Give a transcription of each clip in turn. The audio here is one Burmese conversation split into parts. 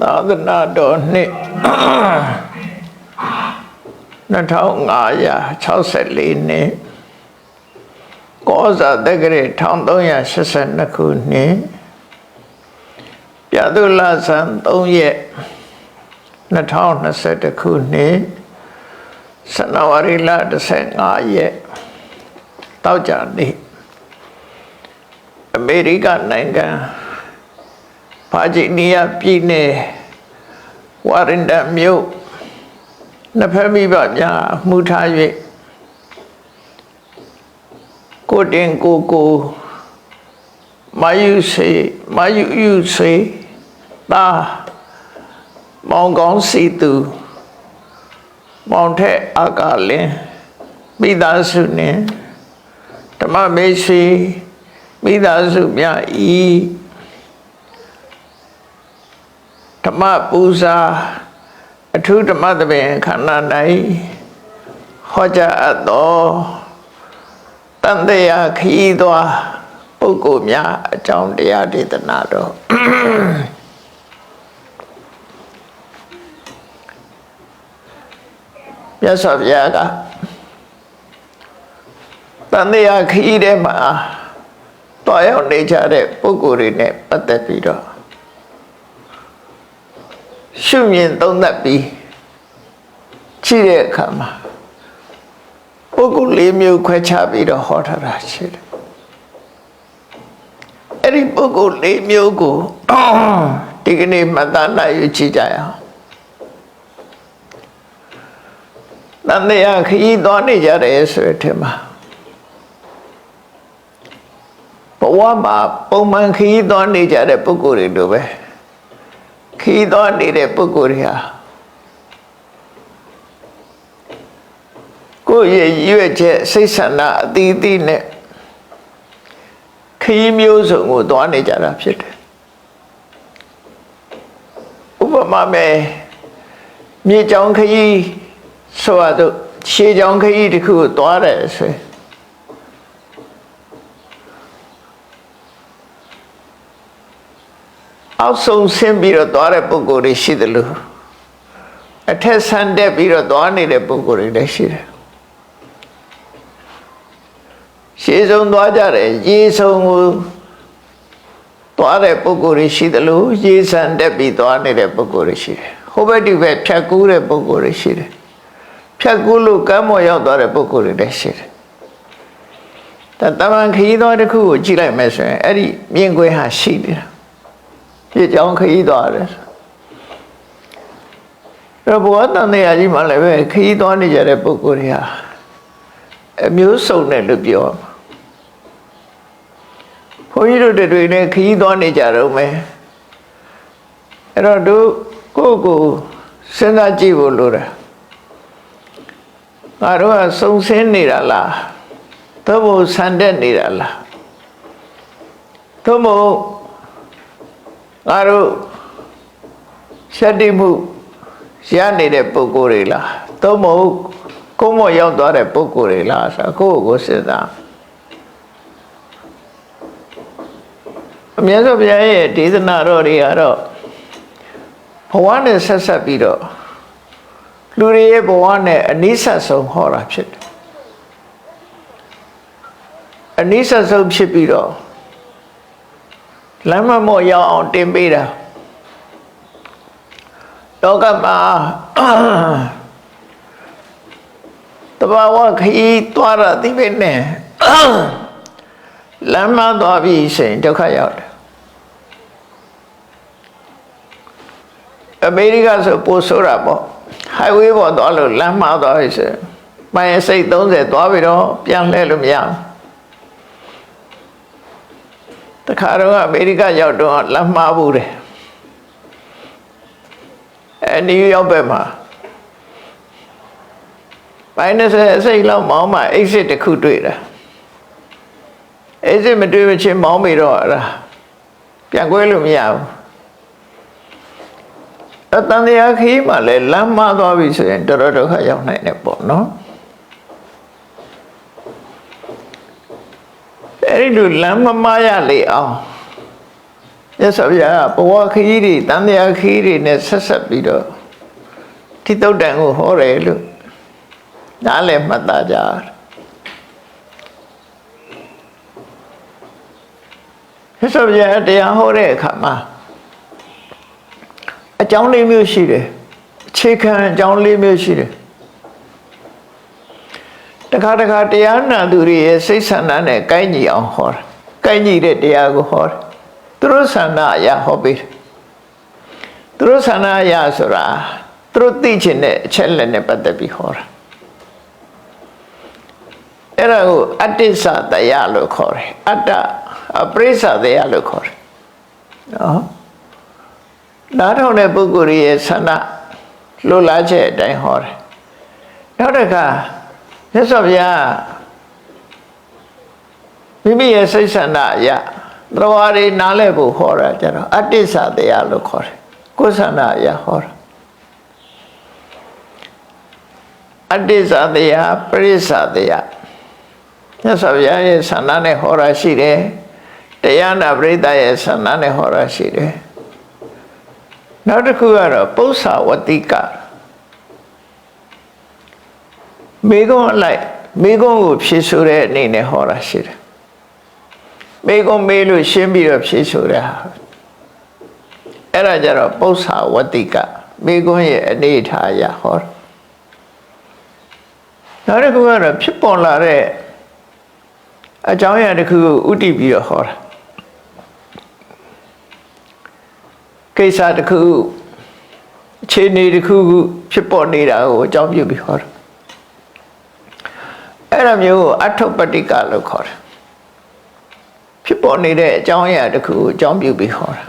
သာသနာတော်နှစ်2564နှစ်ကောဇာတက္ကရာ1382ခုနှစ်ပြသုလဆန်း3ရက်2021ခုနှစ်ဇန်နဝါရီလ15ရက်တောက်ကြနေ့အမေရိကန်နိုင်ငံဗာဂျီးနီးယားပြည်နယ်ဝါရင်တန်မြို့နှစ်ဖက်မိဘများမှုထား၍ကိုတင်ကိုမာယူစေတာမောင်ကောင်းစီသူမောင်ထက်အာကာလင်းမိသားစုနှင့်ဓမ္မမေရှိမိသားစုများဤဓမ္မပူဇာအထူးဓမ္မသဘင်ခန္ဓာ၌ဟောကြားအပ်သောတန်တရားခရီးသွားပုဂ္ဂိုလ်များအကြောင်းတရားဒေသနာတော်မြတ်စွာဘုရားကတန်တရားခရီးထဲမှာတွားရောက်နေကြတဲ့ပုဂ္ဂိုလ်တွေနဲ့ပတ်သက်ပြီးတော့ရှုမြင်သုံးသပ်ပြီးကြည့်တဲ့အခါမှာပုဂ္ဂိုလ်၄မျိုးခွဲခြားပြီးတော့ဟောထားတာရှိတယ်အဲ့ဒီပုဂ္ဂိုလ်၄မျိုးကိုဒီကနေ့မှတ်သားနိုင်ယူကြည့်ကြရအောင်တန်တရားခရီးသွားနေကြတယ်ဆိုတဲ့အထက်မှာဘဝမှာပုံမှန်ခရီးသွားနေကြတဲ့ပုဂ္ဂိုလ်တွေလိုပဲခရီးသွားနေတဲ့ပုဂ္ဂိုလ်တွေဟာကိုယ့်ရဲ့ရွေ့ချက်စိတ်ဆန္ဒအသီးသီးနဲ့ခရီးမျိုးစုံကိုသွားနေကြတာဖြစ်တယ်ဥပမာမဲ့မြေကြောင်ခရီးဆိုတော့ရှေးကြောင်ခရီးတစ်ခုကိုသွားတယ်ဆိုရင်အောက်ဆုံးဆင်းပြီးတော့သွားတဲ့ပုဂ္ဂိုလ်တွေရှိတယ်လို့အထက်ဆန်းတက်ပြီးတော့သွားနေတဲ့ပုဂ္ဂိုလ်တွေလည်းရှိတယ်ရှေးဆုံးသွားကြတယ်ရေဆုံးကိုသွားတဲ့ပုဂ္ဂိုလ်တွေရှိတယ်လို့ရေဆန်းတက်ပြီးသွားနေတဲ့ပုဂ္ဂိုလ်တွေရှိတယ်ဟိုဘက်ဒီဘက်ဖြတ်ကူးတဲ့ပုဂ္ဂိုလ်တွေရှိတယ်ဖြတ်ကူးလို့ကမ်းပေါ်ရောက်သွားတဲ့ပုဂ္ဂိုလ်တွေလည်းရှိတယ်ဒါတမန်ခရီးသွားတစ်ခုကိုကြည့်လိုက်မယ်ဆိုရင်အဲ့ဒီမြင်ကွင်းဟာရှိနေတာပြည့်ကြောင်းခရီးသွားတယ်အဲ့ဘဝတန်တရားကြီးမှလည်းပဲခရီးသွားနေကြတဲ့ပုဂ္ဂိုလ်တွေဟာအမျိုးစုံနဲ့လို့ပြောဘုန်းကြီးတို့တွေနဲ့ခရီးသွားနေကြတော့မယ်အဲ့တော့တို့ကိုယ့်ကိုစဉ်းစားကြည့်ဖို့လိုတယ်ငါတို့ကစုံစင်းနေတာလားသို့မဟုတ်ဆန်တက်နေတာလားသို့မဟုတ်ငါတို့ရှက်တိမှုရနေတဲ့ပုဂ္ဂိုလ်တွေလားသို့မဟုတ်ကိုယ်မောရောက်သွားတဲ့ပုဂ္ဂိုလ်တွေလားဆိုကိုယ့်ကိုစဉ်းစားအမြတ်စွာဘုရားရဲ့ဒေသနာတော်တွေကတော့ဘဝနဲ့ဆက်ဆက်ပြီးတော့လူတွေရဲ့ဘဝနဲ့အနိစ္စဆုံးဟောတာဖြစ်တယ်အနိစ္စဆုံးဖြစ်ပြီးတော့လမ်းမမော့ရောက်အောင်တင်ပေးတာလောကမှာတဘာဝခရီးသွားတာဒီပဲနဲ့လမ်းမသွားပြီးဆိုရင်ဒုက္ခရောက်တယ်အမေရိကဆိုပိုဆိုးတာပေါ့ highway ပေါ်သွားလို့လမ်းမသွားပြီဆိုရင်မိုင်စိတ်30သွားပြီးတော့ပြန်လှည့်လို့မရဘူးတခါတော့အမေရိကရောက်တော့လမ်းမှားဘူးတယ်နယူးယောက်ဘက်မှာ-စိတ်လောက်မောင်းမှ exit တစ်ခုတွေ့တာ exit မတွေ့မချင်းမောင်းပြီးတော့ပြန်ကွဲလို့မရဘူးတန်တရားခရီးမှာလည်းလမ်းမှားသွားပြီဆိုရင်တော်တော်ဒုက္ခရောက်နိုင်တယ်ပေါ့နော်အဲ့ဒီလိုလမ်းမမှားရလေအောင် မြတ်စွာဘုရားဘဝခရီးတွေတန်တရားခရီးတွေနဲ့ဆက်ဆက်ပြီးတော့ထိတုတ်တန်ကိုဟောတယ်လို့နားလည်မှတ်သားကြမြတ်စွာဘုရားတရားဟောတဲ့အခါမှာအကြောင်း၄မျိုးရှိတယ်အခြေခံအကြောင်း၄မျိုးရှိတယ်တခါတခါတရားနာသူတွေရဲ့စိတ်ဆန္ဒနဲ့ကိုင်းညီအောင်ဟောတာကိုင်းညီတဲ့တရားကိုဟောတယ်သူတို့ဆန္ဒအရာဟောပေးတယ်သူတို့ဆန္ဒအရာဆိုတာသူတို့သိချင်တဲ့အချက်လက်နဲ့ပတ်သက်ပြီးဟောတာအဲ့ဒါကိုအတ္တိစတရားလို့ခေါ်တယ်အတ္တအပရိစ္ဆတရားလို့ခေါ်တယ်နော်နားထောင်တဲ့ပုဂ္ဂိုလ်ရဲ့ဆန္ဒလိုလားချက်အတိုင်းဟောတယ်နောက်တစ်ခါမြတ်စွာဘုရားမိမိရဲ့စိတ်ဆန္ဒအရာတော်ရီနားလဲဖို့ဟောတာကျတော့အတ္တိစတရားလို့ခေါ်တယ်ကိုယ်ဆန္ဒအရာဟောတာအတ္တိစတရားပရိစ္ဆတရားမြတ်စွာဘုရားရဲ့ဆန္ဒနဲ့ဟောတာရှိတယ်တရားနာပရိသတ်ရဲ့ဆန္ဒနဲ့ဟောတာရှိတယ်နောက်တစ်ခုကတော့ပု္ပ္ပာဝတိကမိဂုံးအလိုက်မိဂုံးကိုဖြေဆိုတဲ့အနေနဲ့ဟောတာရှိတယ်မိဂုံးမေးလို့ရှင်းပြီးတော့ဖြေဆိုတဲ့ဟာအဲ့ဒါကြတော့ပု္ပ္ပာဝတိကမိဂုံးရဲ့အနေထားအရဟောတာနောက်တစ်ခုကတော့ဖြစ်ပေါ်လာတဲ့အကြောင်းအရာတစ်ခုကိုဥတည်ပြီးတော့ဟောတာကိစ္စတစ်ခုအခြေအနေတစ်ခုဖြစ်ပေါ်နေတာကိုအကြောင်းပြုပြီးဟောတာအဲ့ဒါမျိုးကိုအထုပ္ပတ္တိကလို့ခေါ်တယ်ဖြစ်ပေါ်နေတဲ့အကြောင်းအရာတစ်ခုကိုအကြောင်းပြုပြီးဟောတာ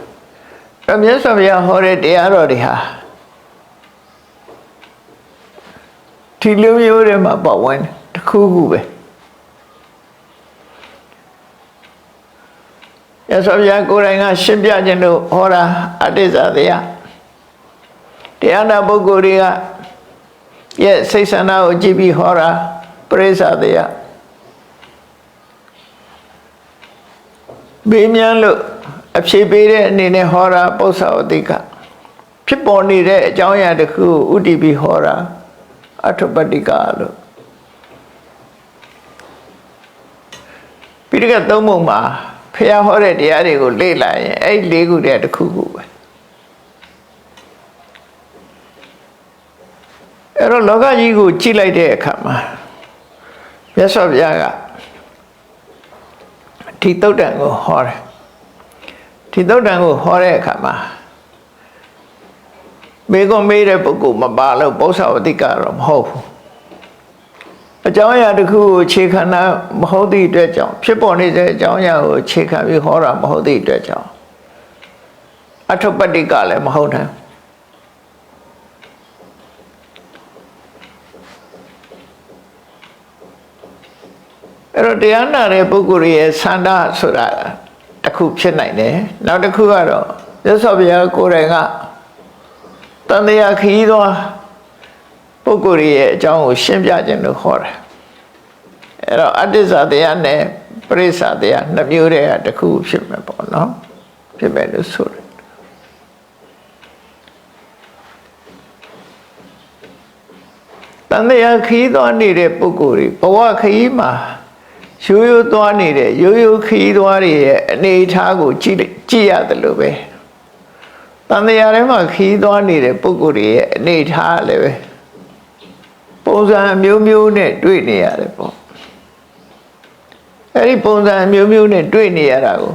အဲ့မြတ်စွာဘုရားဟောတဲ့တရားတော်တွေဟာဒီလိုမျိုးတွေမှာပေါ့ဝင်တစ်ခုခုပဲမြတ်စွာဘုရားကိုယ်တိုင်ကရှင်းပြခြင်းလို့ဟောတာအတ္တိစတရားတရားနာပုဂ္ဂိုလ်တွေကရဲ့စိတ်ဆန္ဒကိုကြည့်ပြီးဟောတာပရိစ္ဆတရားဘေးမြန်လို့အဖြေပေးတဲ့အနေနဲ့ဟောတာပု္ပ္ပာဝတိကဖြစ်ပေါ်နေတဲ့အကြောင်းအရာတစ်ခုကိုဥတည်ပြီးဟောတာအထုပ္ပတ္တိကလို့ပြီးတော့သုံးပုံမှာဖျားဟောတဲ့တရားတွေကိုလေ့လာရင်အဲ့၄ခုတည်းတစ်ခုခုပဲအဲ့တော့လောကကြီးကိုကြည့်လိုက်တဲ့အခါမှာမြတ်စွာဘုရားကဒီသုတ်တံကိုဟောတယ်ဒီသုတ်တံကိုဟောတဲ့အခါမှာမေကွန်မေးတဲ့ပုဂ္ဂိုလ်မပါလို့ပု္ပ္ပာဝတိကတော့မဟုတ်ဘူးအကြောင်းအရာတစ်ခုကိုခြေခံတာမဟုတ်သည့်အတွက်ကြောင့်ဖြစ်ပေါ်နေတဲ့အကြောင်းအရာကိုခြေခံပြီးဟောတာမဟုတ်သည့်အတွက်ကြောင့်အထုပ္ပတ္တိကလည်းမဟုတ်နိုင်အဲ့တော့တရားနာတဲ့ပုဂ္ဂိုလ်ရဲ့ဆန္ဒဆိုတာတစ်ခုဖြစ်နိုင်တယ်နောက်တစ်ခုကတော့မြတ်စွာဘုရားကိုယ်တိုင်ကတန်တရားခရီးသွားပုဂ္ဂိုလ်ရဲ့အကြောင်းကိုရှင်းပြခြင်းလို့ခေါ်တယ်အဲ့တော့အတ္တိစတရားနဲ့ပရိစ္ဆတရားနှစ်မျိုးတည်းတစ်ခုဖြစ်မယ်ပေါ့နော်ဖြစ်မယ်လို့ဆိုတယ်တန်တရားခရီးသွားနေတဲ့ပုဂ္ဂိုလ်တွေဘဝခရီးမှာရိုးရိုးသွားနေတဲ့ရိုးရိုးခရီးသွားတွေရဲ့အနေအထားကိုကြည့်ရတယ်လို့ပဲတန်တရားထဲမှာခရီးသွားနေတဲ့ပုဂ္ဂိုလ်တွေရဲ့အနေအထားလည်းပဲပုံစံမျိုးမျိုးနဲ့တွေ့နေရတယ်ပေါ့အဲ့ဒီပုံစံမျိုးမျိုးနဲ့တွေ့နေရတာကို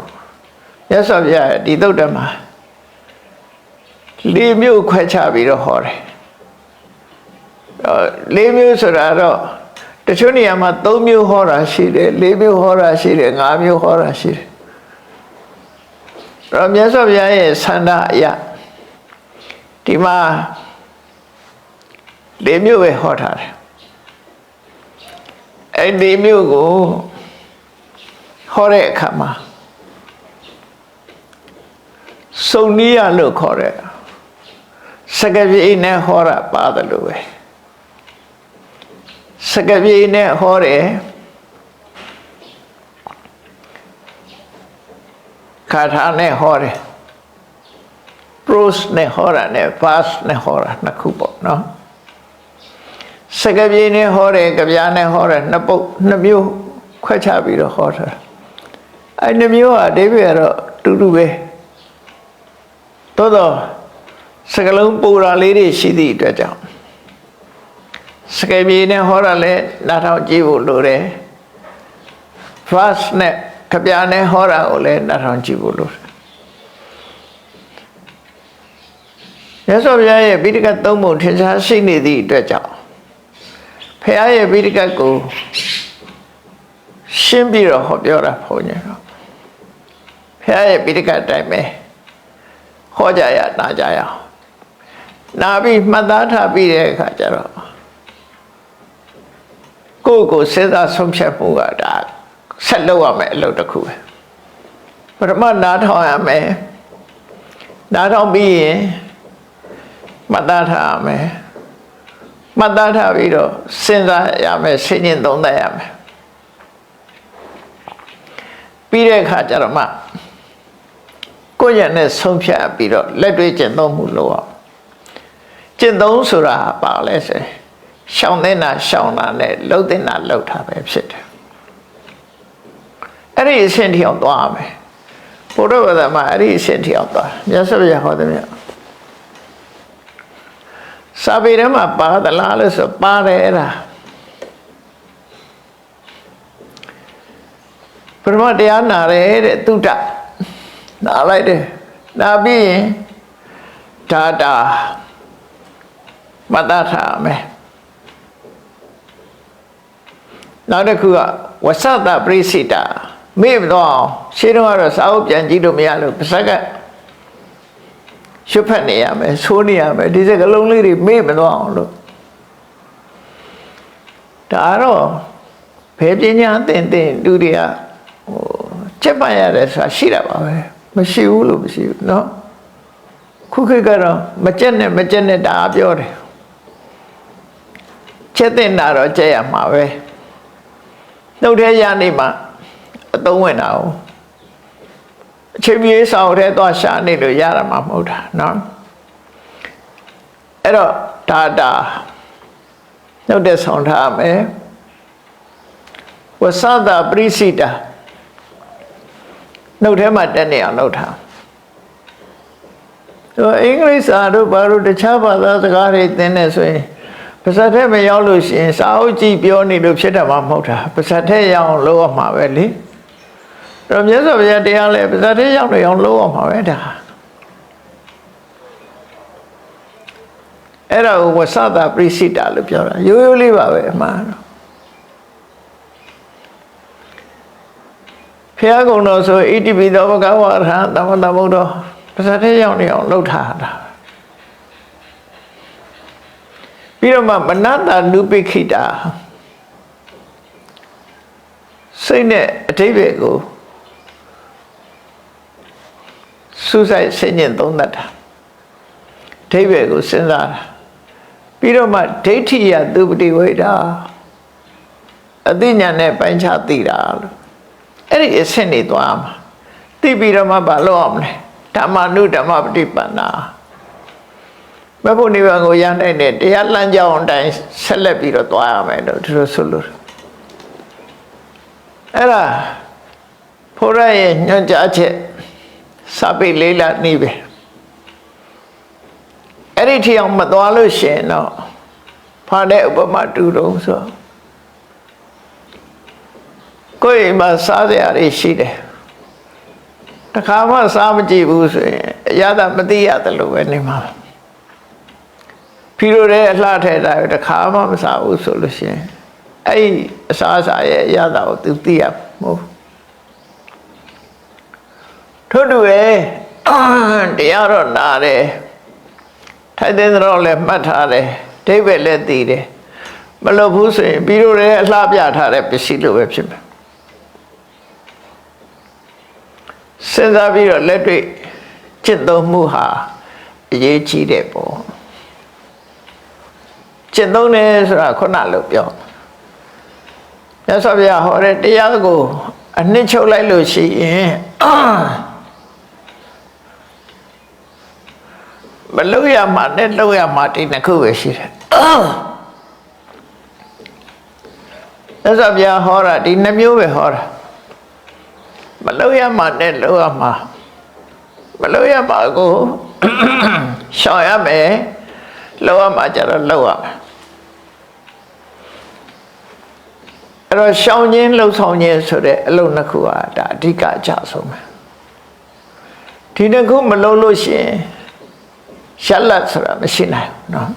မြတ်စွာဘုရားဒီသုတ်တံမှာ၄မျိုးခွဲခြားပြီးတော့ဟောတယ်၄မျိုးဆိုတာတော့တချို့နေရာမှာ၃မျိုးဟောတာရှိတယ်၄မျိုးဟောတာရှိတယ်၅မျိုးဟောတာရှိတယ်အဲ့တော့မြတ်စွာဘုရားရဲ့ဆန္ဒအရဒီမှာ၄မျိုးပဲဟောထားတယ်အဲ့ဒီမျိုးကိုဟောတဲ့အခါမှာစုံနီးရလို့ခေါ်တဲ့စကားပြေနဲ့ဟောတာပါတယ်လို့ပဲစကားပြေနဲ့ဟောတယ်ခါထာနဲ့ဟောတယ် prose နဲ့ဟောတာနဲ့ verse နဲ့ဟောတာနှစ်ခုပေါ့နော်စကားပြေနဲ့ဟောတယ်ကြပြားနဲ့ဟောတယ်နှစ်ပုဒ်နှစ်မျိုးခွဲခြားပြီးတော့ဟောတာအဲ့နှစ်မျိုးဟာအဓိပ္ပာယ်ကတော့တူတူပဲသို့တော့စကားလုံးပူတာလေးတွေရှိသည့်အတွက်ကြောင့်စကားပြေနဲ့ဟောတာလဲနားထောင်ကြည့်ဖို့လိုတယ် verse နဲ့ကြပြားနဲ့ဟောတာကိုလည်းနားထောင်ကြည့်ဖို့လိုတယ်မြတ်စွာဘုရားရဲ့ပိဋကတ်သုံးပုံထင်ရှားရှိနေသည့်အတွက်ကြောင့်ဘုရားရဲ့ပိဋကတ်ကိုရှင်းပြီးတော့ဟောပြောတာဘုန်းကြီးတော့ဘုရားရဲ့ပိဋကတ်အတိုင်းပဲဟောကြရနာကြရအောင်နာပြီးမှတ်သားထားပြီးတဲ့အခါကျတော့ကိုယ့်ကိုစဉ်းစားဆုံးဖြတ်မှုကဒါဆက်လုပ်ရမယ်အလုပ်တစ်ခုပဲပထမနားထောင်ရမယ်နားထောင်ပြီးရင်မှတ်သားထားရမယ်မှတ်သားထားပြီးတော့စဉ်းစားရမယ်ဆင်ခြင်သုံးသပ်ရမယ်ပြီးတဲ့အခါကျတော့မှကိုယ့်ရဲ့နဲ့ဆုံးဖြတ်ပြီးတော့လက်တွေ့ကျင့်သုံးမှုလုပ်အောင်ကျင့်သုံးဆိုတာပါလဲဆိုရှောင်တဲ့နာရှောင်တာနဲ့လှုပ်တဲ့နာလှုပ်တာပဲဖြစ်တယ်အဲ့ဒီအဆင့်ထိအောင်သွားရမယ်ဘုရားဘာသာမှာအဲ့ဒီအဆင့်ထိအောင်သွားမြတ်စွာဘုရားဟောတယ်မြတ်စာပေထဲမှာပါသလားလို့ဆိုပါတယ်အဲ့ဒါပရမတရားနာတယ်တဲ့သုတ္တနာလိုက်တယ်နာပြီးရင်ဒါတာမတ္တထားမယ်နောက်တစ်ခုကဝဆတပရိစိတာမေ့မတော့ရှင်းတော့ကတော့စာအုပ်ပြန်ကြည့်လို့မရလို့ပါဇက်ကရှုပ်ဖတ်နေရမယ်ဆိုးနေရမယ်ဒီစကလုံးလေးတွေမေ့မတော့အောင်လို့ဒါတော့ဘယ်ပညာသင်လူတွေကချက်ပတ်ရတယ်ဆိုတာရှိတာပါပဲမရှိဘူးလို့မရှိဘူးเนาะခုခေတ်ကတော့မကြက်နဲ့ဒါပြောတယ်ချက်တင်တာတော့ကြက်ရမှာပဲနှုတ်ထဲရနေမှာအသုံးဝင်တာ哦အချိန်ပြေးဆောင်ထဲသွားရှာနေလို့ရတာမှမဟုတ်တာเนาะအဲ့တော့ဒါနှုတ်တဲ့ဆောင်ထားမယ်ဝဆသပရိစိတာနှုတ်ထဲမှာတက်နေအောင်လုပ်ထားအင်္ဂလိပ်စာတို့ဘာလို့တခြားဘာသာစကားတွေသင်နေဆိုရင်ပါဇက်ထဲမရောက်လို့ရှိရင်စာအုပ်ကြည့်ပြောနေလို့ဖြစ်တာမှမဟုတ်တာပါဇက်ထဲရောက်အောင်လုပ်ရမှာပဲလေတော့မြတ်စွာဘုရားတရားလဲပါဇက်ထဲရောက်နေအောင်လုပ်ရမှာပဲဒါအဲ့ဒါကိုဝဆသပရိစိတာလို့ပြောတာရိုးရိုးလေးပါပဲအမှန်တော့ဘုရားကုံတော်ဆိုဣတိပိသောဘဂဝါရဟံသမ္မာသမ္ဗုဒ္ဓပါဇက်ထဲရောက်နေအောင်လုပ်ထားတာပြီးတော့မှမနတနုပိခိတာစိတ်နဲ့အဓိပ္ပာယ်ကိုစူးစိုက်ဆင်ញင်သုံးသပ်တာအဓိပ္ပာယ်ကိုစဉ်းစားတာပြီးတော့မှဒိဋ္ဌိယသူပတိဝိဒါအသိဉာဏ်နဲ့ပိုင်းခြားသိတာလို့အဲ့ဒီအဆင့်နေသွားမှာသိပြီးတော့မှဘာလုပ်အောင်လဲဓမ္မနုဓမ္မပฏิပန္နာမဖို့နိဗ္ဗာန်ကိုရနိုင်တဲ့တရားလမ်းကြောင်းအတိုင်းဆက်လက်ပြီးတော့သွားရမယ်လို့သူတို့ဆိုလို့အဲ့ဒါဘုရားရဲ့ညွှန်ကြားချက်စာပေလေးလာနေပဲအဲ့ဒီထီအောင်မသွားလို့ရှင်တော့ဖာတဲ့ဥပမာတူတော့ဆိုကိုယ်မှာစားစရာတွေရှိတယ်တခါမှစားမကြည့်ဘူးဆိုရင်အရသာမသိရတယ်လို့ပဲနေမှာပြီးတော့လည်းအလှထဲတာတခါမှမစားဘူးဆိုလို့ရှိရင်အဲ့ဒီအစားအစာရဲ့အရသာကိုသူသိရမဟုတ်ထို့တူရဲ့တရားတော့နာတယ်ထိုက်တဲ့တော့လည်းမှတ်ထားတယ်ဒိဗ္ဗေလည်းသိတယ်မလုပ်ဘူးဆိုရင်ပြီးတော့လည်းအလှပြထားတဲ့ပစ္စည်းလိုပဲဖြစ်မယ်စဉ်းစားပြီးတော့လက်တွေ့ကျင့်သုံးမှုဟာအရေးကြီးတယ်ပေါ့ကျင့်သုံးတယ်ဆိုတာခုနလို့ပြောမြတ်စွာဘုရားဟောတဲ့တရားကိုအနှစ်ချုပ်လိုက်လို့ရှိရင် မလုပ်ရမှာနဲ့လုပ်ရမှာဒီနှစ်ခုပဲရှိတယ်အဲ့ဒါပြဟောတာဒီနှမျိုးပဲဟောတာမလုပ်ရမှာနဲ့လုပ်ရမှာမလုပ်ရမှာကိုရှောင်ရမယ်လုပ်ရမှာကြတော့လုပ်ရမယ်အဲ့တော့ရှောင်ခြင်းလှုပ်ဆောင်ခြင်းဆိုတဲ့အလုပ်နှစ်ခုဟာဒါအဓိကအကျဆုံးပဲဒီနှစ်ခုမလုပ်လို့ရှိရင်ရှက်လက်ဆိုတာမရှိနိုင်ဘူးเนาะ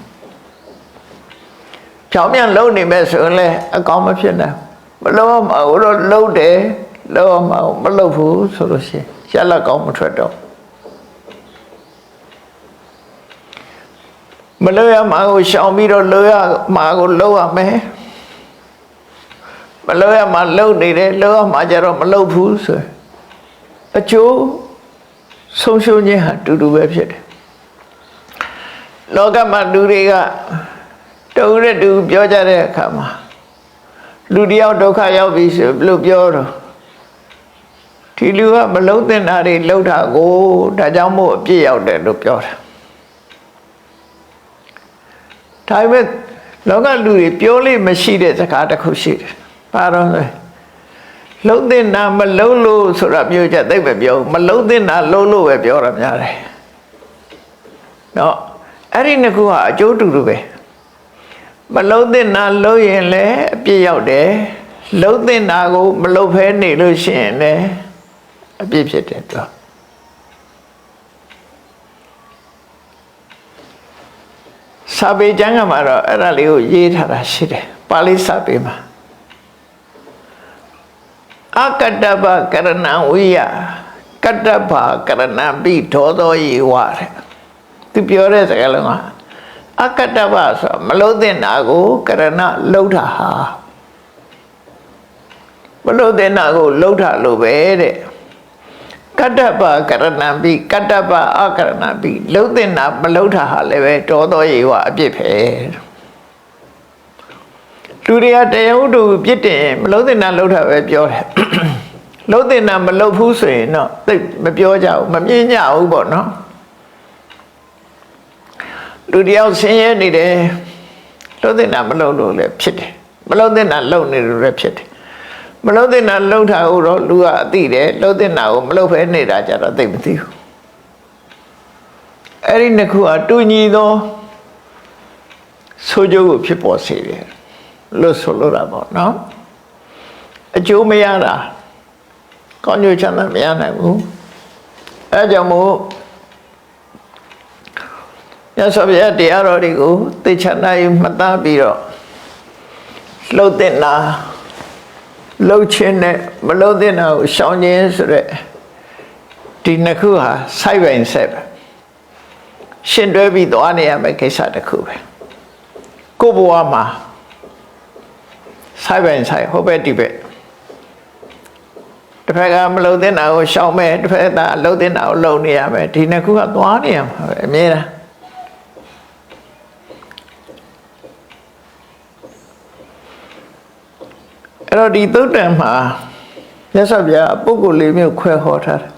ဖြောင်းပြန်လုံနေမဲ့ဆိုရင်လည်းအကောင်းမဖြစ်နိုင်မလုပ်မှာတော့လုပ်တယ်လုပ်မှာမလုပ်ဘူးဆိုလို့ရှိရင်ရှက်လက်ကောင်းမထွက်တော့မလုပ်ရမှာကိုရှောင်ပြီးတော့လုပ်ရမှာကိုလုပ်ရမယ်မလုပ်ရမှာလုပ်နေတယ်လုပ်ရမှာကြတော့မလုပ်ဘူးဆိုအကျိုးဆုံးရှုံးခြင်းဟာတူတူပဲဖြစ်တယ်လောကမှာလူတွေကတူတဲ့တူပြောကြတဲ့အခါမှာလူတယောက်ဒုက္ခရောက်ပြီဆိုဘယ်လိုပြောတော့ဒီလူကမလုံးသင့်တာတွေလှုပ်တာကိုဒါကြောင့်မို့အပြစ်ရောက်တယ်လို့ပြောတာဒါပေမဲ့လောကလူတွေပြောလို့မရှိတဲ့စကားတစ်ခုရှိတယ်ဘာတော့လဲလုံးသင့်တာမလုံးလို့ဆိုတာမျိုးချက်သိပ်ပဲပြောမလုံးသင့်တာလုံးလို့ပဲပြောတာများတယ်နော်အဲ့ဒီနှစ်ခုဟာအကျိုးတူတူပဲမလုံးသင့်တာလုံးရင်လည်းအပြစ်ရောက်တယ်လုံးသင့်တာကိုမလုံးဖဲနေလို့ရှိရင်လည်းအပြစ်ဖြစ်တယ်တော့စာပေကျမ်းကမှာတော့အဲ့ဒါလေးကိုရေးထားတာရှိတယ်ပါဠိစာပေမှာအကတ္တပကရဏံဝိယကတ္တပကရဏံပိဒောသောယေဝတဲ့သူပြောတဲ့စကားလုံးကအကတ္တပဆိုမလုံးသင့်တာကိုကရဏလှုပ်တာဟာမလုံးသင့်တာကိုလှုပ်တာလို့ပဲတဲ့ကတ္တပကရဏံပိကတ္တပအကရဏံပိလှုပ်သင့်တာမလှုပ်တာဟာလည်းပဲဒောသောယေဝအပြစ်ပဲလူတွေကတရားဥဒ္ဓပြစ်တင်မလုံးသင့်တာလှုပ်တာပဲပြောတယ်လှုပ်သင့်တာမလှုပ်ဘူးဆိုရင်တော့သိမပြောကြဘူးမမြင်ကြဘူးပေါ့နော်လူတယောက်ဆင်းရဲနေတယ်လှုပ်သင့်တာမလှုပ်လို့လည်းဖြစ်တယ်မလှုပ်သင့်တာလှုပ်နေလို့လည်းဖြစ်တယ်မလှုပ်သင့်တာလှုပ်တာကိုတော့လူကအသိတယ်လှုပ်သင့်တာကိုမလှုပ်ဖဲနေတာကြတော့သိမသိဘူးအဲ့ဒီနှစ်ခုအတူညီသောဆိုကြကိုဖြစ်ပေါ်စေတယ်လို့ဆိုလိုတာပေါ့နော်အကျိုးမရတာကောင်းကျိုးချမ်းသာမရနိုင်ဘူးအဲကြောင့်မို့ရသော်ပြတရားတော်တွေကိုသိချမ်းသာယူမှတ်သားပြီးတော့လှုပ်တဲ့နာလှုပ်ခြင်းနဲ့မလှုပ်တဲ့နာကိုရှောင်ခြင်းဆိုတဲ့ဒီနှစ်ခုဟာစိုက်ပိုင်ဆက်ပဲရှင်တွဲပြီးသွားနေရမယ့်ကိစ္စတစ်ခုပဲကိုယ့်ဘဝမှာစိုက်ပိုင်ဆိုင်ဟိုဘက်ဒီဘက်တစ်ဖက်ကမလှုပ်တဲ့နာကိုရှောင်မယ်တစ်ဖက်ကလှုပ်တဲ့နာကိုလှုပ်နေရမယ်ဒီနှစ်ခုကသွားနေရမှာပဲအမြဲတမ်းအဲ့တော့ဒီသုတ်တံမှာမြတ်စွာဘုရားပုဂ္ဂိုလ်လေးမျိုးခွဲဟောထားတယ်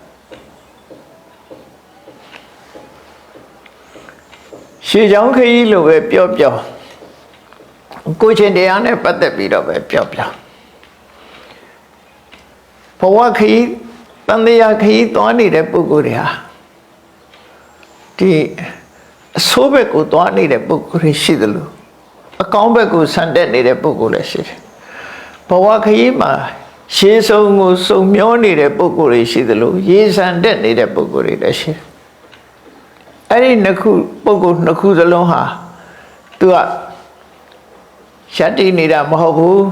ရှေးကြောင်းခရီးလိုပဲပြောကိုချင်းတရားနဲ့ပတ်သက်ပြီးတော့ပဲပြောဘဝခရီးတန်တရားခရီးသွားနေတဲ့ပုဂ္ဂိုလ်တွေဟာဒီအဆိုးဘက်ကိုသွားနေတဲ့ပုဂ္ဂိုလ်တွေရှိတယ်လို့အကောင်းဘက်ကိုဆန်တက်နေတဲ့ပုဂ္ဂိုလ်လည်းရှိတယ်ဘဝခရီးမှာရှေးဆုံးကိုစုံမျောနေတဲ့ပုဂ္ဂိုလ်တွေရှိတယ်လို့ရေဆန်တက်နေတဲ့ပုဂ္ဂိုလ်တွေလည်းရှိတယ်အဲ့ဒီနှစ်ခုပုဂ္ဂိုလ်နှစ်ခုစလုံးဟာသူကရှက်တည်နေတာမဟုတ်ဘူး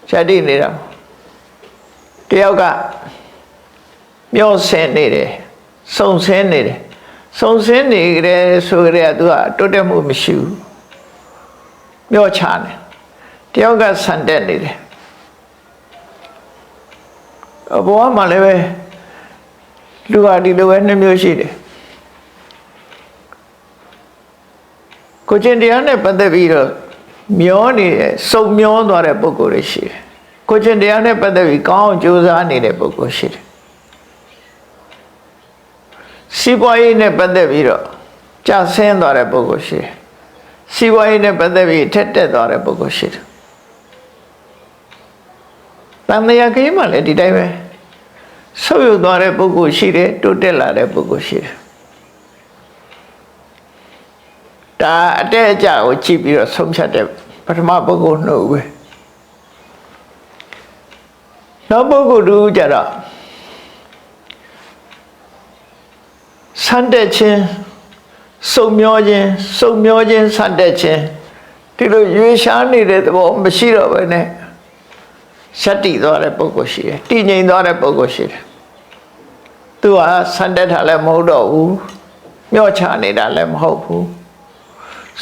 ရှက်တည်နေတာတယောက်ကမျောဆင်းနေတယ်စုံဆင်းနေတယ်စုံဆင်းနေကြတယ်ဆိုကြတဲ့သူကတိုးတက်မှုမရှိဘူးမျောချနေတယောက်ကဆန်တက်နေတယ်ဘဝမှာလည်းပဲလူဟာဒီလိုပဲနှစ်မျိုးရှိတယ်ကိုကျင့်တရားနဲ့ပတ်သက်ပြီးတော့မျောနေတဲ့စုံမျောသွားတဲ့ပုဂ္ဂိုလ်တွေရှိတယ်ကိုကျင့်တရားနဲ့ပတ်သက်ပြီးကောင်းအောင်ကြိုးစားနေတဲ့ပုဂ္ဂိုလ်ရှိတယ်စ စီးပွားရေးနဲ့ပတ်သက်ပြီးတော့ကြာဆင်းသွားတဲ့ပုဂ္ဂိုလ်ရှိတယ်စီးပွားရေးနဲ့ပတ်သက်ပြီးထက်တက်သွားတဲ့ပုဂ္ဂိုလ်ရှိတယ်တန်မြာကိမှလည်းဒီတိုင်းပဲဆုပ်ယုပ်သွားတဲ့ပုဂ္ဂိုလ်ရှိတယ်တိုးတက်လာတဲ့ပုဂ္ဂိုလ်ရှိတယ်ဒါအတဲ့အကျကိုကြည့်ပြီးတော့ဆုံးဖြတ်တဲ့ပထမပုဂ္ဂိုလ်နှုတ်ပဲနောက်ပုဂ္ဂိုလ်တူကြတော့ဆန်းတဲ့ခြင်းစုံမျောခြင်းဆန်းတဲ့ခြင်းဒီလိုရွေးရှားနေတဲ့သဘောမရှိတော့ဘဲနဲ့ရှက်တည်သွားတဲ့ပုဂ္ဂိုလ်ရှိတယ်တည်ငြိမ်သွားတဲ့ပုဂ္ဂိုလ်ရှိတယ်သူကဆန်းတဲ့တာလည်းမဟုတ်တော့ဘူးမျောချနေတာလည်းမဟုတ်ဘူး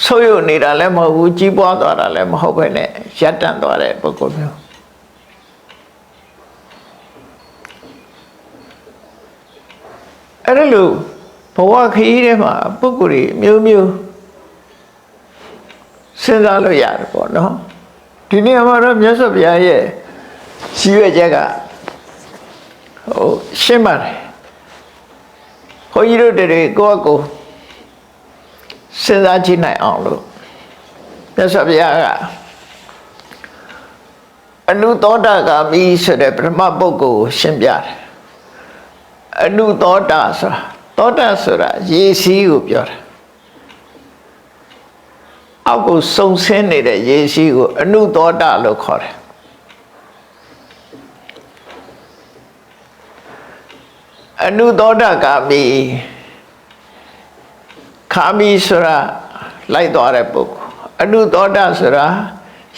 ဆုပ်ယုပ်နေတာလည်းမဟုတ်ဘူးကြီးပွားသွားတာလည်းမဟုတ်ပဲနဲ့ရပ်တန့်သွားတဲ့ပုဂ္ဂိုလ်မျိုးအဲ့ဒါလို့ဘဝခရီးထဲမှာပုဂ္ဂိုလ်တွေမျိုးမျိုးစဉ်းစားလို့ရတယ်ပေါ့နော်ဒီနေ့မှာတော့မြတ်စွာဘုရားရဲ့ရှိရွက်ချက်ကရှင်းပါတယ်ခွန်ကြီးတို့တွေကိုယ့်အကိုစဉ်းစားကြည့်နိုင်အောင်လို့မြတ်စွာဘုရားကအနုသောတာဂါမိဆိုတဲ့ပထမပုဂ္ဂိုလ်ကိုရှင်းပြတယ်အနုသောတာဆိုတာသောတာဆိုတာရေစီးကိုပြောတာအောက်ကိုစုံဆင်းနေတဲ့ရေစီးကိုအနုသောတာလို့ခေါ်တယ်အနုသောတာဂါမိခါမိဆိုတာလိုက်သွားတဲ့ပုဂ္ဂိုလ်အနုသောတာဆိုတာ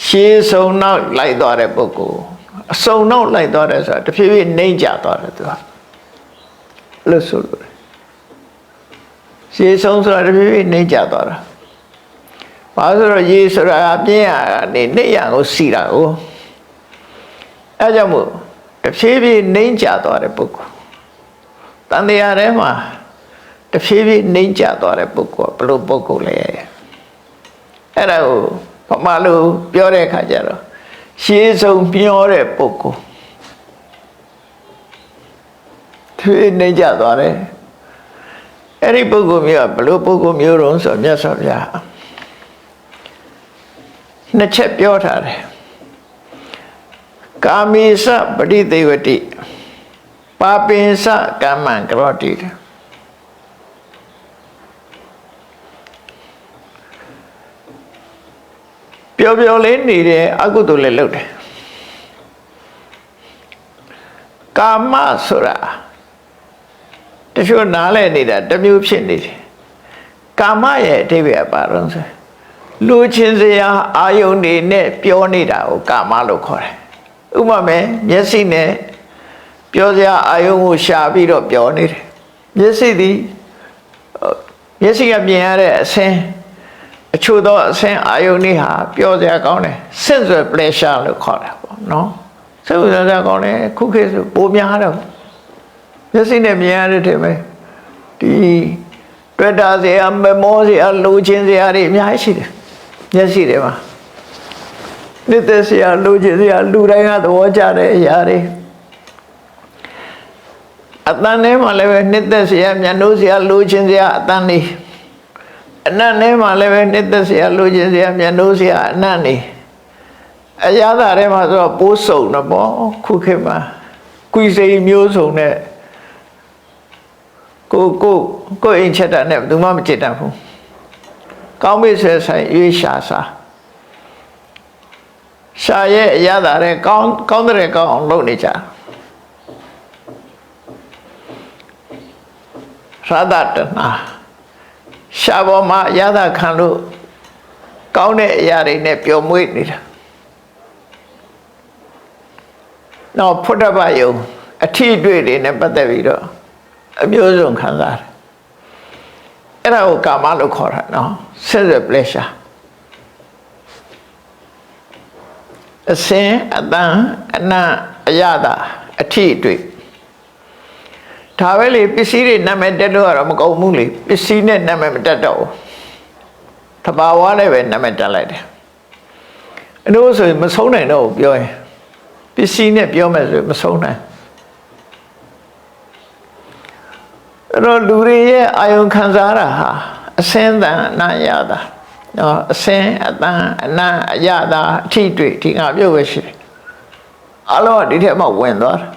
ရှေးဆုံးနောက်လိုက်သွားတဲ့ပုဂ္ဂိုလ်အစုံနောက်လိုက်သွားတယ်ဆိုတာတဖြည်းဖြည်းနှိမ့်ကျသွားတယ်သူကလို့ဆိုလို့ရှေးဆုံးဆိုတာတဖြည်းဖြည်းနှိမ့်ကျသွားတာဘာလို့ဆိုတော့ရေဆိုတာအပြင်းရနေနှိမ့်ရကိုစီတာကိုအဲကြောင့်မို့တဖြည်းဖြည်းနှိမ့်ကျသွားတဲ့ပုဂ္ဂိုလ်တန်တရားထဲမှာတဖြည်းဖြည်းနှိမ့်ကျသွားတဲ့ပုဂ္ဂိုလ်ဘယ်လိုပုဂ္ဂိုလ်လဲအဲ့ဒါကိုဘာမှလို့ပြောတဲ့အခါကျတော့ရှေးဆုံးမျောတဲ့ပုဂ္ဂိုလ်သူနှိမ့်ကျသွားတယ်အဲ့ဒီပုဂ္ဂိုလ်မျိုးကဘယ်လိုပုဂ္ဂိုလ်မျိုးတုံးဆိုမြတ်စွာဘုရားနှစ်ချက်ပြောထားတယ်ကာမိစပရိသေဝတိပါပိစကမ္မံကရောတိပျော်ပျော်လေးနေတယ်အကုသိုလ်လည်းလုပ်တယ်ကာမဆိုတာတချို့နားလဲနေတာတမျိုးဖြစ်နေတယ်ကာမရဲ့အဓိပ္ပာယ်ပါတော့ဆိုလူချင်းစရာအာယုန်တွေနဲ့ပြောနေတာကိုကာမလို့ခေါ်တယ်ဥပမာမဲ့မျက်စိနဲ့ပြောစရာအာယုန်ကိုရှာပြီးတော့ပြောနေတယ်မျက်စိကမြင်ရတဲ့အဆင်းအချို့သောအဆင်းအာယုန်တွေဟာပြောစရာကောင်းတယ် sensual pleasure လို့ခေါ်တာပေါ့နော်စိတ်ဝင်စားစရာကောင်းတယ်ခုခေတ်ဆိုပိုများတော့မျက်စိနဲ့မြင်ရတဲ့တည်းပဲဒီတွေ့တာစရာမမောစရာလိုချင်စရာတွေအများကြီးရှိတယ်မျက်စိတွေမှာနှစ်သက်စရာလိုချင်စရာလူတိုင်းကသဘောကျတဲ့အရာတွေအတန်ထဲမှာလည်းပဲနှစ်သက်စရာမျက်နှိုးစရာလိုချင်စရာအတန်တွေအနတ်ထဲမှာလည်းပဲနှစ်သက်စရာလိုချင်စရာမျက်နှိုးစရာအနတ်တွေအရာသာထဲမှာဆိုတော့ပိုးစုံတော့ပေါ့ခုခေတ်မှာကွီစိန်မျိုးစုံနဲ့ကိုအိမ်ချက်တာနဲ့ဘယ်သူမှမချစ်တတ်ဘူးကောင်းပြီဆွဲဆိုင်ရွေးရှာရှာရဲ့အရာသာထဲကောင်းတဲ့ကောင်းအောင်လုပ်နေကြရာသတနာရှာပေါ်မှာအရာသာခံလို့ကောင်းတဲ့အရာတွေနဲ့ပျော်မွေ့နေတာနောက်ဖုဒ္ဓဘာယုံအထီးတွေ့တွေနဲ့ပတ်သက်ပြီးတော့အမျိုးစုံခံစားတယ်အဲ့ဒါကိုကာမလို့ခေါ်တာနော် sensual pleasure အစင်အတန်အနံ့အရသာအထီးတွေ့ဒါပဲလေပစ္စည်းတွေနာမည်တက်လို့ကတော့မကုန်ဘူးလေပစ္စည်းနဲ့နာမည်မတက်တော့ဘူးတဘာဝနဲ့ပဲနာမည်တက်လိုက်တယ်အဲ့လိုဆိုရင်မဆုံးနိုင်တော့ဘူးပြောရင်ပစ္စည်းနဲ့ပြောမယ်ဆိုမဆုံးနိုင် တော့လူတွေရဲ့အာယုံခံစားတာဟာအစင်းတန်အနာရတာနော်အစင်းအတန်အနာအရတာအထိတွေ့ဒီငါပြုတ်ပဲရှိတယ်အလုံးကဒီထဲမှာဝင်သွားတာ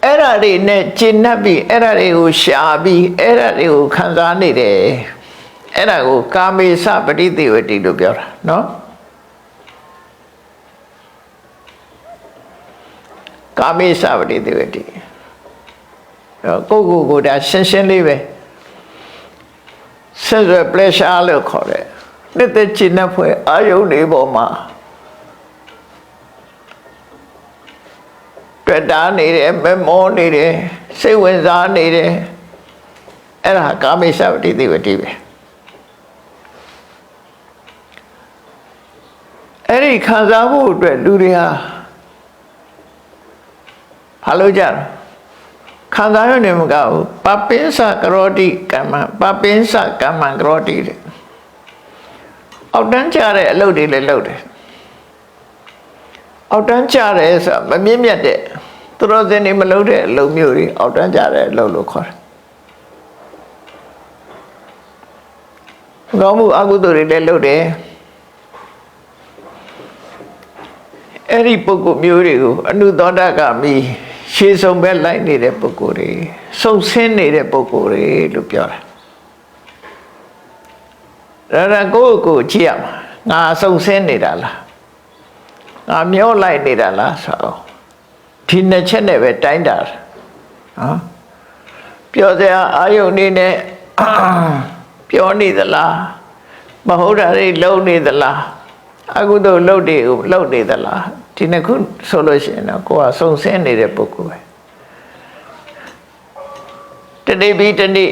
အဲ့ဒါတွေနဲ့ကျင့်납ပြီးအဲ့ဒါတွေကိုရှာပြီးအဲ့ဒါတွေကိုခံစားနေတယ်အဲ့ဒါကိုကာမေစပဋိသေဝတိလို့ပြောတာနော်ကာမေစပဋိသေဝတိကိုဒါရှင်းလေးပဲဆက်ရ pleasure လို့ခေါ်တယ်နှစ်သက်ကျင့်납ဖွယ်အာယုန်တွေပေါ်မှာတွေ့တာနေတယ်မမောနေတယ်စိတ်ဝင်စားနေတယ်အဲ့ဒါကာမေစပဋိသေဝတိပဲအဲ့ဒီခံစားဖို့အတွက်လူတွေဟာဘာလို့ကြလဲခံစားရနေမှာကပပင်းစကရောတိကမ္မပပင်းစကမ္မကရောတိတဲ့အောက်တန်းကြတဲ့အလုပ်တွေလည်းလုပ်တယ်အောက်တန်းကြတယ်ဆိုမမြင့်မြတ်တဲ့သူတော်စင်တွေမလုပ်တဲ့အလုပ်မျိုးတွေအောက်တန်းကြတဲ့အလုပ်လို့ခေါ်တယ်ကောင်းမှုအကုသိုလ်တွေလည်းလုပ်တယ်အဲ့ဒီပုဂ္ဂိုလ်မျိုးတွေကိုအနုသောတကမိရှေးဆုံးပဲလိုက်နေတဲ့ပုဂ္ဂိုလ်တွေစုံဆင်းနေတဲ့ပုဂ္ဂိုလ်တွေလို့ပြောတာဒါကိုကြည့်ရမှာငါစုံဆင်းနေတာလားငါမျောလိုက်နေတာလားဆိုတော့ဒီနှစ်ချက်နဲ့ပဲတိုင်းတာနော်ပြောစရာအာယုန်နေနဲ့ပြောနေသလားမဟုတ်တာတွေလုံနေသလားအကုသိုလ်လုပ်တွေကိုလုပ်နေသလားဒီနှစ်ခုဆိုလို့ရှိရင်တော့ကိုယ်ကစုံစင်းနေတဲ့ပုဂ္ဂိုလ်ပဲတနေ့ပြီးတနေ့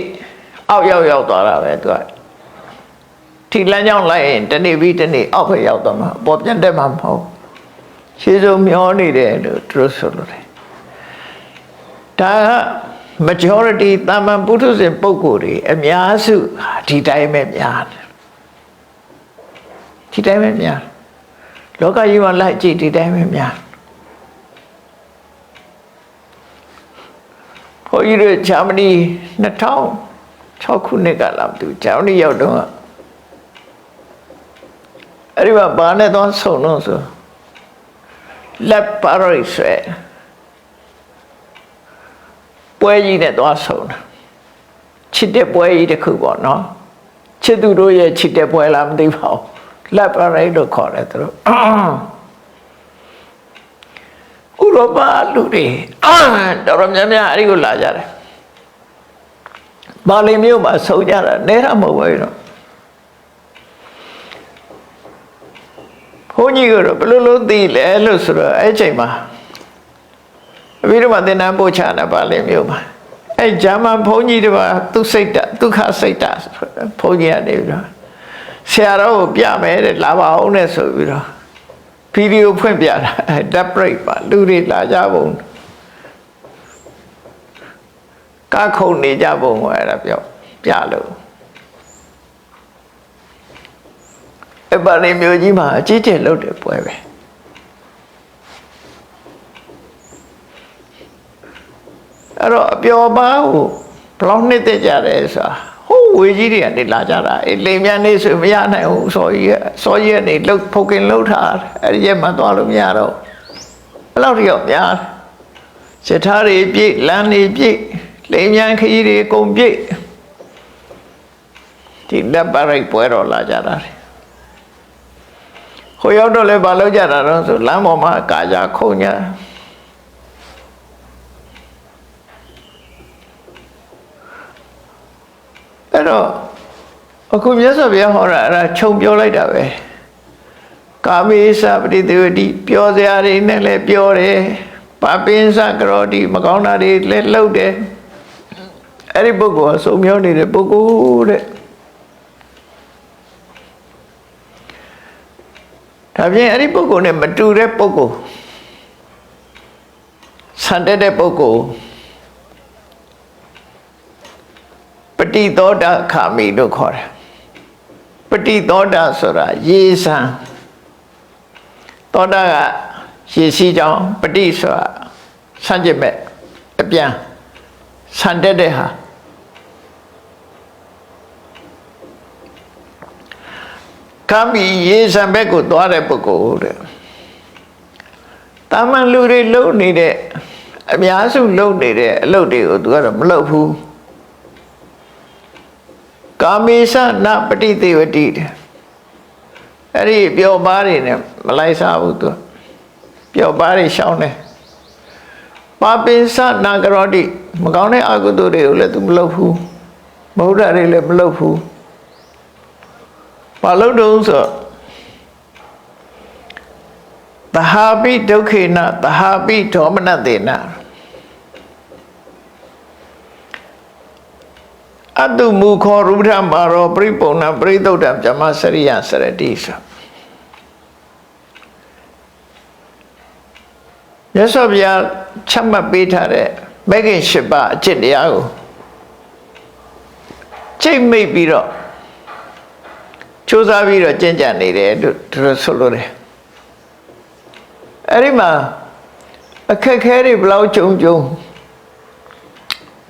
အောက်ရောက်သွားတာပဲသူကထီလမ်းကြောင်းလိုက်ရင်တနေ့ပြီးတနေ့အောက်ပဲရောက်သွားမှာပေါ်ပြန်တက်မှာမဟုတ်ရှေးဆုံးမျောနေတယ်လို့သူတို့ဆိုလို့တယ်ဒါက majority တာမန်ပုထုဇဉ်ပုဂ္ဂိုလ်တွေအများစုဒီတိုင်းပဲများတယ်ဒီတိုင်းပဲများလောကကြီးမှာလိုက်ကြည့်ဒီတိုင်းပဲများဘုန်းကြီးတို့ဂျာမနီ2006ခုနှစ်ကလာမသိဘူးဂျာမနီရောက်တော့အဲ့ဒီမှာဘာနဲ့တော့ဆုံလို့ဆိုလက်ပါရိဆွဲပွဲကြီးနဲ့တော့ဆုံတာချစ်တဲ့ပွဲကြီးတစ်ခုပေါ့နော်ချစ်သူတို့ရဲ့ချစ်တဲ့ပွဲလားမသိပါဘူးလက်ပါရိလို့ခေါ်တယ်သူတို့ဥရောပလူတွေတော်များများအဲ့ဒီကိုလာကြတယ်ဘာလင်မြို့မှာဆုံကြတာနဲတာမဟုတ်ဘူးတော့ဘုန်းကြီးကတော့ဘယ်လိုလုပ်သိလဲလို့ဆိုတော့အဲ့ချိန်မှာအပြီးတော့သင်္นานပို့ချတာဘာလင်မြို့မှာအဲ့ဂျာမန်ဘုန်းကြီးတွေသူစိတ်တဒုက္ခစိတ်တဘုန်းကြီးကနေပြီးတော့ဆရာတော်ကိုပြမယ်တဲ့လာပါအောင်နဲ့ဆိုပြီးတော့ဗီဒီယိုဖွင့်ပြတာဓာတ်ပရိတ်ပါလူတွေလာကြပုံကခုန်နေကြပုံကိုအဲ့ဒါပြောပြလို့အပလီမျိုးကြီးမှာအကြီးကျယ်လုပ်တဲ့ပွဲပဲအဲ့တော့အပျော်ပါကိုဘလောက်နှစ်သက်ကြတယ်ဆိုတာဟိုဝေကြီးတွေကနေလာကြတာအေးလိမ်မြန်နေဆိုမရနိုင်ဘူးစောကြီးကနေလှုပ်ဖုတ်ကင်လှုပ်ထားအဲ့ဒီရက်မှသွားလို့မရတော့ဘယ်လောက်ထိရောက်များစထားတွေပြည့်လမ်းတွေပြည့်လိမ်မြန်ခကြီးတွေအကုန်ပြည့်ဒီလက်ပါရိတ်ပွဲတော်လာကြတာဟိုရောက်တော့လည်းဘာလုပ်ကြတာတော့ဆိုလမ်းပေါ်မှာကာကြခုံညာအဲ့တော့အခုမြတ်စွာဘုရားဟောတာအဲ့ဒါခြုံပြောလိုက်တာပဲကာမေစပဋိသေဝတိပြောစရာတွေနဲ့လည်းပြောတယ်ပပင်းစကရောတိမကောင်းတာတွေလည်းလှုပ်တယ်အဲ့ဒီပုဂ္ဂိုလ်ကစုံမျောနေတဲ့ပုဂ္ဂိုလ်တဲ့ဒါပြင်အဲ့ဒီပုဂ္ဂိုလ်နဲ့မတူတဲ့ပုဂ္ဂိုလ်ဆန်တဲ့ပုဂ္ဂိုလ်ပฏิသောတာခာမိလို့ခေါ်တယ်ပฏิသောတာဆိုတာရေစံသောတာကရေစီးကြောင်းပฏิဆိုတာဆန့်ကျင်မဲ့အပြန် ဆန်တက်တဲ့ဟာကံပြီးရေဆံဘက်ကိုသွားတဲ့ပုဂ္ဂိုလ်တဲ့တာမန်လူတွေလုံနေတဲ့အများစုလုံနေတဲ့အလုပ်တွေကိုသူကတော့မလုပ်ဘူးကာမေသနာပฏิသေဝတိတဲ့အဲ့ဒီပျော်ပါးတွေနဲ့မလိုက်စားဘူးသူပျော်ပါးတွေရှောင်းတယ်ပါပိသနာကရောတိမကောင်းတဲ့အကုသိုလ်တွေကိုလည်းသူမလုပ်ဘူးမဟုတ်တာတွေလည်းမလုပ်ဘူးဘာလို့တုံးဆိုသဟာပိဒုက္ခေနသဟာပိဒေါမနတေနအတုမူခောရူပဓမ္မာရောပရိပုံဏပရိသုဒ္ဓံဇမစရိယစရတိဆိုမြတ်စွာဘုရားချမှတ်ပေးထားတဲ့မဂ္ဂင်၈ပါးအကျင့်တရားကိုချိန်မိတ်ပြီးတော့ကြိုးစားပြီးတော့ကျင့်ကြံနေတယ်လို့သူတို့ဆိုလို့တယ်အဲ့ဒီမှာအခက်ခဲတွေဘလောက်ကြုံ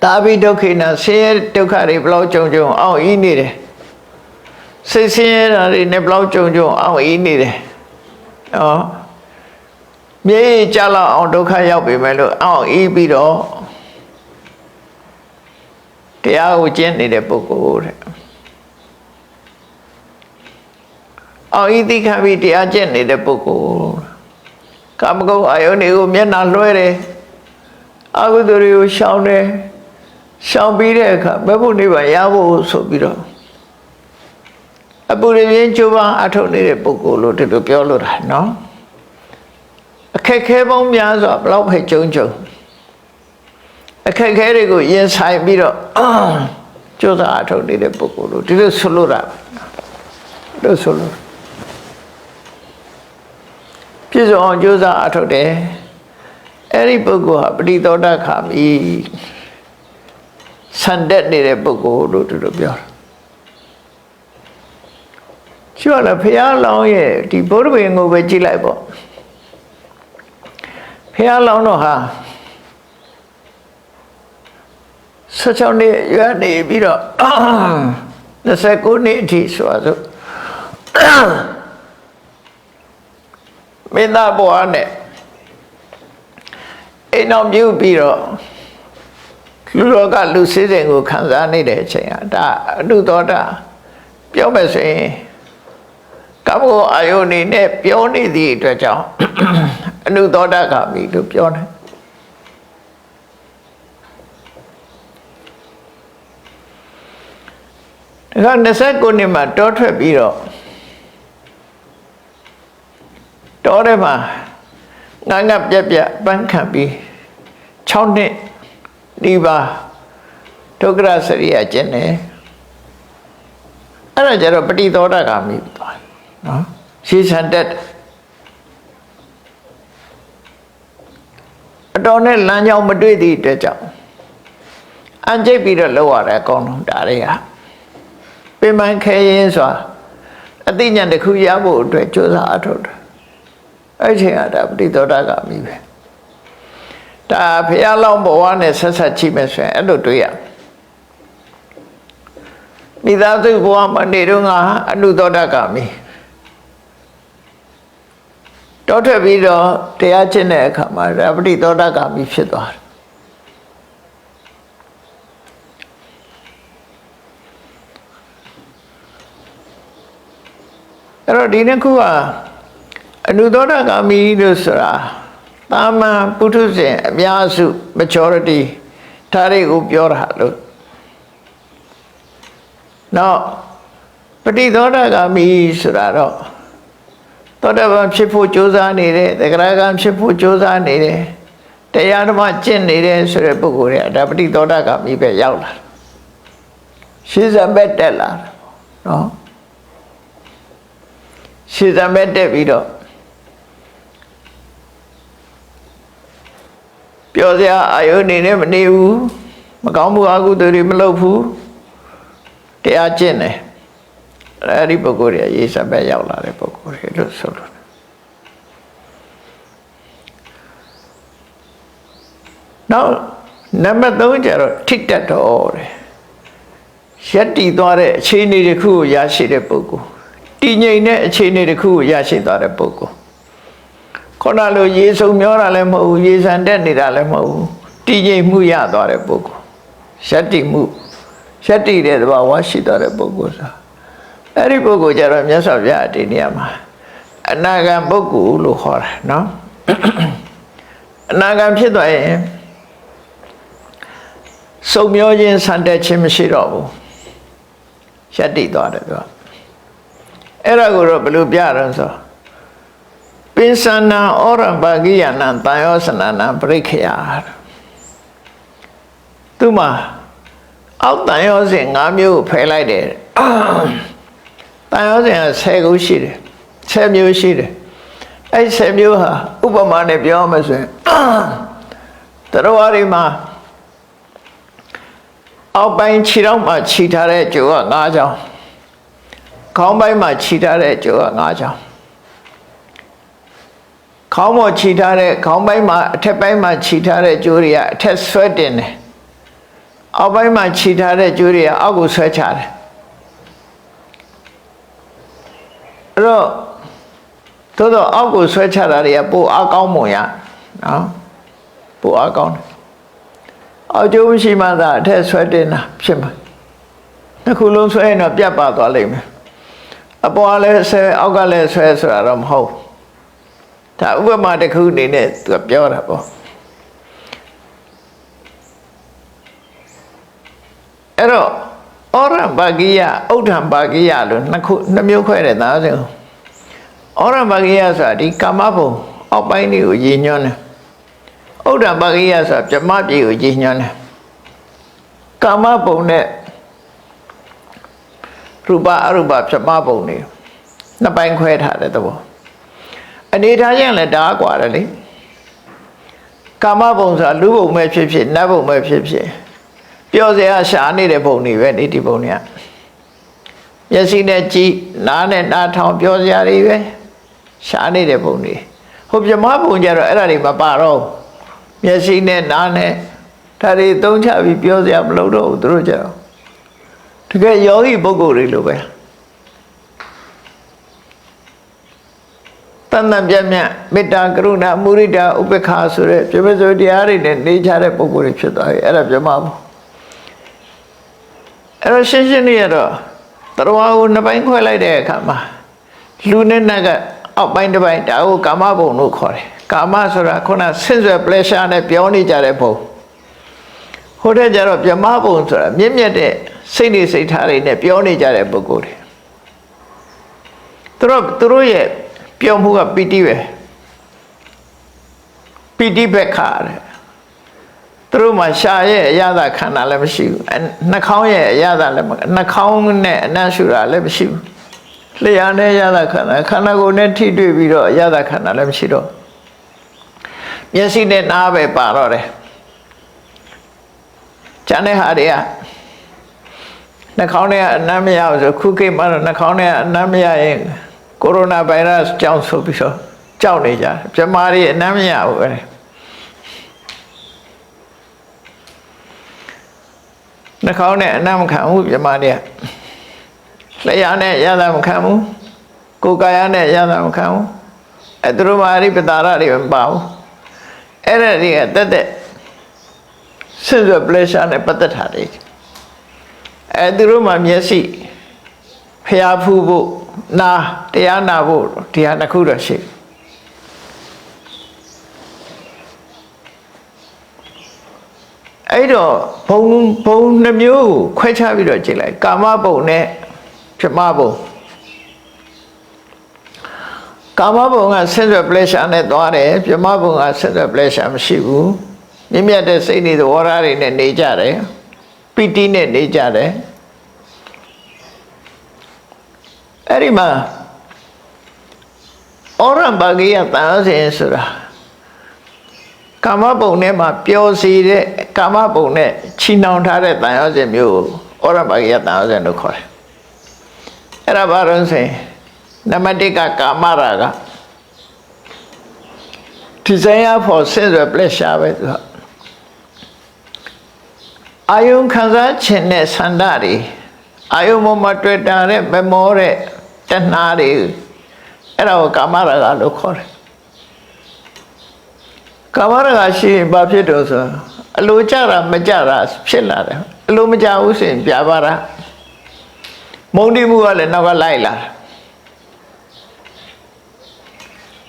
တာဘိဒုက္ခိနာဆင်းရဲဒုက္ခတွေဘလောက်ကြုံအောင်ဤနေတယ်စိတ်ဆင်းရဲတာတွေနဲ့ဘလောက်ကြုံအောင်ဤနေတယ်မြေကြလောက်အောင်ဒုက္ခရောက်ပြီမဲ့လို့အောင်ဤပြီးတော့တရားကိုကျင့်နေတဲ့ပုဂ္ဂိုလ်တဲ့အောင်ဤသိခံပြီးတရားကျင့်နေတဲ့ပုဂ္ဂိုလ်ကာမဂုဏ်အာယုန်တွေကိုမျက်နှာလွှဲတယ်အကုသိုလ်တွေကိုရှောင်တယ်ရှောင်ပြီးတဲ့အခါဘယ်ဖို့နေပါရဖို့ဆိုပြီးတော့အပူရင်းကျိုးပန်းအထုတ်နေတဲ့ပုဂ္ဂိုလ်လို့ဒီလိုပြောလို့တာနော်အခက်ခဲပေါင်းများစွာဘလောက်ပဲကြုံအခက်ခဲတွေကိုရင်ဆိုင်ပြီးတော့ကြိုးစားအထုတ်နေတဲ့ပုဂ္ဂိုလ်လို့ဒီလိုဆိုလို့တာလို့ဆိုလို့ပြည့်စုံအောင်ကြိုးစားအထုတ်တယ်အဲ့ဒီပုဂ္ဂိုလ်ဟာပရိသောတခါမိဆန်တက်နေတဲ့ပုဂ္ဂိုလ်လို့သူတို့ပြောတာကျွတ်လာဖះလောင်းရဲ့ဒီဘုရားဘင်ကိုပဲကြည့်လိုက်ပေါ့ဖះလောင်းတော့ဟာ16နှစ်ရွယ်နေပြီးတော့29နှစ်အထိဆိုတော့မင်းသားဘဝနဲ့အိမ်အောင်ပြုပြီးတော့လူတော်ကလူစည်းစိမ်ကိုခံစားနေတဲ့အချိန်ဟာဒါအနုသောတာပြောမယ်ဆိုရင်ကမ္ဘောအာယုန်နေနဲ့ပြောနေသည့်အတွက်ကြောင့်အနုသောတာကမိလို့ပြောတယ်ဒါက29နှစ်မှာတောထွက်ပြီးတော့တောထဲမှာငါပြက်ပန်းခံပြီး6နှစ်ဒီပါဒုက္ခရစရိယကျင့်တယ်အဲ့ဒါကြတော့ပฏิသောတဂါမိသွားနော်ရှေးဆန်တက်အတော်နဲ့လမ်းကြောင်းမတွေ့သည့်အတွက်ကြောင့်အန်ကျိတ်ပြီးတော့လောက်ရတဲ့အကောင်းလုံးဒါတွေကပင်ပန်းခဲရင်စွာအသိဉာဏ်တစ်ခုရဖို့အတွက်ကြိုးစားအထောက်တယ်အဲ့ချိန်ကဒါပฏิသောတဂါမိပဲဒါဖះလောင်းဘဝနဲ့ဆက်ဆက်ကြည့်မယ်ဆိုရင်အဲ့လိုတွေ့ရမိသားစုဘဝမှာနေတော့ငါအနုသောတဂါမိတောထွက်ပြီးတော့တရားကျင့်တဲ့အခါမှာဒါပฏิသောတဂါမိဖြစ်သွားတယ်အဲ့တော့ဒီနှစ်ခုကအနုသောတဂါမိလို့ဆိုတာတာမန်ပုထုဇဉ်အများစု majority ဒါတွေကိုပြောတာလို့နောက်ပฏิသောတဂါမိဆိုတာတော့သောတပန်ဖြစ်ဖို့ကြိုးစားနေတယ်သဂရဂံဖြစ်ဖို့ကြိုးစားနေတယ်တရားဓမ္မကျင့်နေတယ်ဆိုတဲ့ပုဂ္ဂိုလ်တွေကဒါပฏิသောတဂါမိပဲရောက်လာရှေးစံဘက်တက်လာနော်ရှေးစံဘက်တက်ပြီးတော့ပြောစရာအာယုန်နေနဲ့မနေဘူးမကောင်းမှုအကုသိုလ်တွေမလုပ်ဘူးတရားကျင့်တယ်အဲ့ဒီပုဂ္ဂိုလ်တွေရေစံဘက်ရောက်လာတဲ့ပုဂ္ဂိုလ်တွေလို့ဆိုလို့နောက် နံပါတ်3ကျတော့ထိတ်တတ်တော်တယ်ရက်တည်သွားတဲ့အခြေအနေတစ်ခုကိုရရှိတဲ့ပုဂ္ဂိုလ်တည်ငြိမ်တဲ့အခြေအနေတစ်ခုကိုရရှိသွားတဲ့ပုဂ္ဂိုလ်ခုနလိုရေစုံမျောတာလည်းမဟုတ်ဘူးရေဆန်တက်နေတာလည်းမဟုတ်ဘူးတည်ငြိမ်မှုရသွားတဲ့ပုဂ္ဂိုလ်ရက်တည်မှုရက်တည်တဲ့သဘာဝရှိသွားတဲ့ပုဂ္ဂိုလ်ဆိုအဲ့ဒီပုဂ္ဂိုလ်ကျတော့မြတ်စွာဘုရားဒီနေရာမှာအနာဂံပုဂ္ဂိုလ်လို့ခေါ်တာနော်အနာဂံဖြစ်သွားရင်စုံမျောခြင်းဆန်တက်ခြင်းမရှိတော့ဘူးရက်တည်သွားတယ်သူကအဲ့ဒါကိုတော့ဘယ်လိုပြရအောင်ဆိုပိစနာဩရပါကိယနာတန်ယောစနနာပရိခေယသူမှာအောက်တန်ယောစဉ်5မျိုးကိုဖယ်လိုက်တယ်တန်ယောစဉ်က10ခုရှိတယ်10မျိုးရှိတယ်အဲ့10မျိုးဟာဥပမာနဲ့ပြောမှဆိုရင်တရားဝါရီမှာအောက်ပိုင်းခြေထောက်မှာခြိထားတဲ့ကြိုးက9ချောင်းခေါင်းပိုင်းမှာခြိထားတဲ့ကြိုးက9ချောင်းခေါင်းပေါ်ခြိထားတဲ့ခေါင်းပိုင်းမှာအထက်ပိုင်းမှာခြိထားတဲ့ကြိုးတွေကအထက်ဆွဲတင်တယ်အောက်ပိုင်းမှာခြိထားတဲ့ကြိုးတွေကအောက်ကိုဆွဲချတယ်အဲ့တော့သို့တော့အောက်ကိုဆွဲချတာတွေကပိုအားကောင်းမွန်ရနော်ပိုအားကောင်းတယ်အောက်ကျိုးမရှိမှသာအထက်ဆွဲတင်တာဖြစ်မှာတစ်ခုလုံးဆွဲရင်တော့ပြတ်ပါသွားလိမ့်မယ်အပေါ်လည်းဆွဲအောက်ကလည်းဆွဲဆိုတာတော့မဟုတ်ဒါဥပမာတစ်ခုအနေနဲ့သူကပြောတာပေါ့အဲ့တော့ဩရပါကိယဥဒ္ဓံပါကိယလို့နှစ်မျိုးခွဲတယ်သားစဉ်ဩရပါကိယဆိုတာဒီကာမဘုံအောက်ပိုင်းတွေကိုရည်ညွှန်းတယ်ဥဒ္ဓပါကိယဆိုတာပြမပြေကိုရည်ညွှန်းတယ်ကာမဘုံနဲ့ရူပအရူပပြမဘုံတွေနှစ်ပိုင်းခွဲထားတဲ့သဘောအနေထားချင်းလည်းဒါကွာတယ်လေကာမဘုံဆိုတာလူဘုံပဲဖြစ်ဖြစ်နတ်ဘုံပဲဖြစ်ဖြစ်ပြောစရာရှာနေတဲ့ဘုံတွေပဲဒီဘုံတွေကမျက်စိနဲ့ကြည့်နားနဲ့နားထောင်ပြောစရာတွေပဲရှာနေတဲ့ဘုံတွေဟိုပြမဘုံကြတော့အဲ့ဒါတွေမပါတော့မျက်စိနဲ့နားနဲ့ဒါတွေသုံးချပြီးပြောစရာမလိုတော့ဘူးသူတို့ကြတော့တကယ်ယောဂီပုဂ္ဂိုလ်တွေလိုပဲတန်တန်ပြတ်ပြတ်မေတ္တာကရုဏာမုရိဒာဥပေက္ခဆိုတဲ့ပြပစိုးတရားတွေနဲ့နေကြတဲ့ပုဂ္ဂိုလ်တွေဖြစ်သွားပြီအဲ့ဒါပြမဘုံအဲ့တော့ရှင်းရှင်းလေးရတော့တရားကိုနှစ်ပိုင်းခွဲလိုက်တဲ့အခါမှာလူနဲ့နတ်ကအောက်ပိုင်းတစ်ပိုင်းဒါကိုကာမဘုံလို့ခေါ်တယ်ကာမဆိုတာခုနဆင့်ဆွဲ pleasure နဲ့ပြောနေကြတဲ့ဘုံဟိုတဲ့ကြတော့ပြမဘုံဆိုတာမြင့်မြတ်တဲ့စိတ်နေစိတ်ထားတွေနဲ့ပြောနေကြတဲ့ပုဂ္ဂိုလ်တွေသူတို့ရဲ့ပြောမှုကပီတိပဲပီတိဘက်ခါတယ်သူတို့မှာရှာရဲ့အရသာခန္ဓာလည်းမရှိဘူးနှာခေါင်းရဲ့အရသာလည်းနှာခေါင်းနဲ့အနံ့ရှူတာလည်းမရှိဘူးလျှာနဲ့အရသာခန္ဓာခန္ဓာကိုယ်နဲ့ထိတွေ့ပြီးတော့အရသာခန္ဓာလည်းမရှိတော့မျက်စိနဲ့နားပဲပါတော့တယ်ကျန်တဲ့ဟာတွေကနှာခေါင်းနဲ့အနံ့မရဘူးဆိုခုခေတ်မှာတော့နှာခေါင်းနဲ့အနံ့မရရင်ကိုရိုနာဗိုင်းရပ်စ်ကြောင့်ဆိုပြီးတော့ကြောက်နေကြတယ်ပြမာတွေအနံ့မရဘူးပဲနှာခေါင်းနဲ့အနံ့မခံဘူးပြမာတွေကလျှာနဲ့ရတာမခံဘူးကိုယ်ကာယနဲ့ရတာမခံဘူးသူတို့မှာအရိပတာရတွေမပါဘူးအဲ့ဒါတွေကတက်တက်ဆင့်ဆွဲ pleasure နဲ့ပတ်သက်တာတွေသူတို့မှာမျက်စိဖျားဖူးဖို့နာတရားနာဖို့တရားတစ်ခုတော့ရှိအဲ့တော့ဘုံနှမျိုးကိုခွဲခြားပြီးတော့ကြည့်လိုက်ကာမဘုံနဲ့ပြမဘုံကာမဘုံကဆင့်ဆွဲ pleasure နဲ့သွားတယ်ပြမဘုံကဆင့်ဆွဲ pleasure မရှိဘူးမြင့်မြတ်တဲ့စိတ်တွေသဘောထားတွေနဲ့နေကြတယ်ပီတိနဲ့နေကြတယ်အဲ့ဒီမှာဩရပါကိယတန်ဆင်ဆိုတာကာမဘုံထဲမှာပျော်စီတဲ့ကာမဘုံနဲ့ချီနှောင်ထားတဲ့တန်ရောစဉ်မျိုးကိုဩရပါကိယတန်ရောစဉ်လို့ခေါ်တယ်အဲ့ဒါဘာလို့ဆိုရင်နံပါတ်1ကကာမရာဂ desire for sense of pleasure ပဲသူက အာယုံခံစားခြင်းနဲ့ဆန္ဒတွေအာယုံပေါ်မှာတွေ့တာတဲ့မမောတဲ့တဏှာတွေအဲ့ဒါကိုကာမရာဂလို့ခေါ်တယ်ကာမရာဂရှိရင်ဘာဖြစ်တော့ဆိုအလိုကြတာမကြတာဖြစ်လာတယ်အလိုမကြဘူးဆိုရင်ပြပါတာမုန်းတိမှုကလည်းနောက်ကလိုက်လာ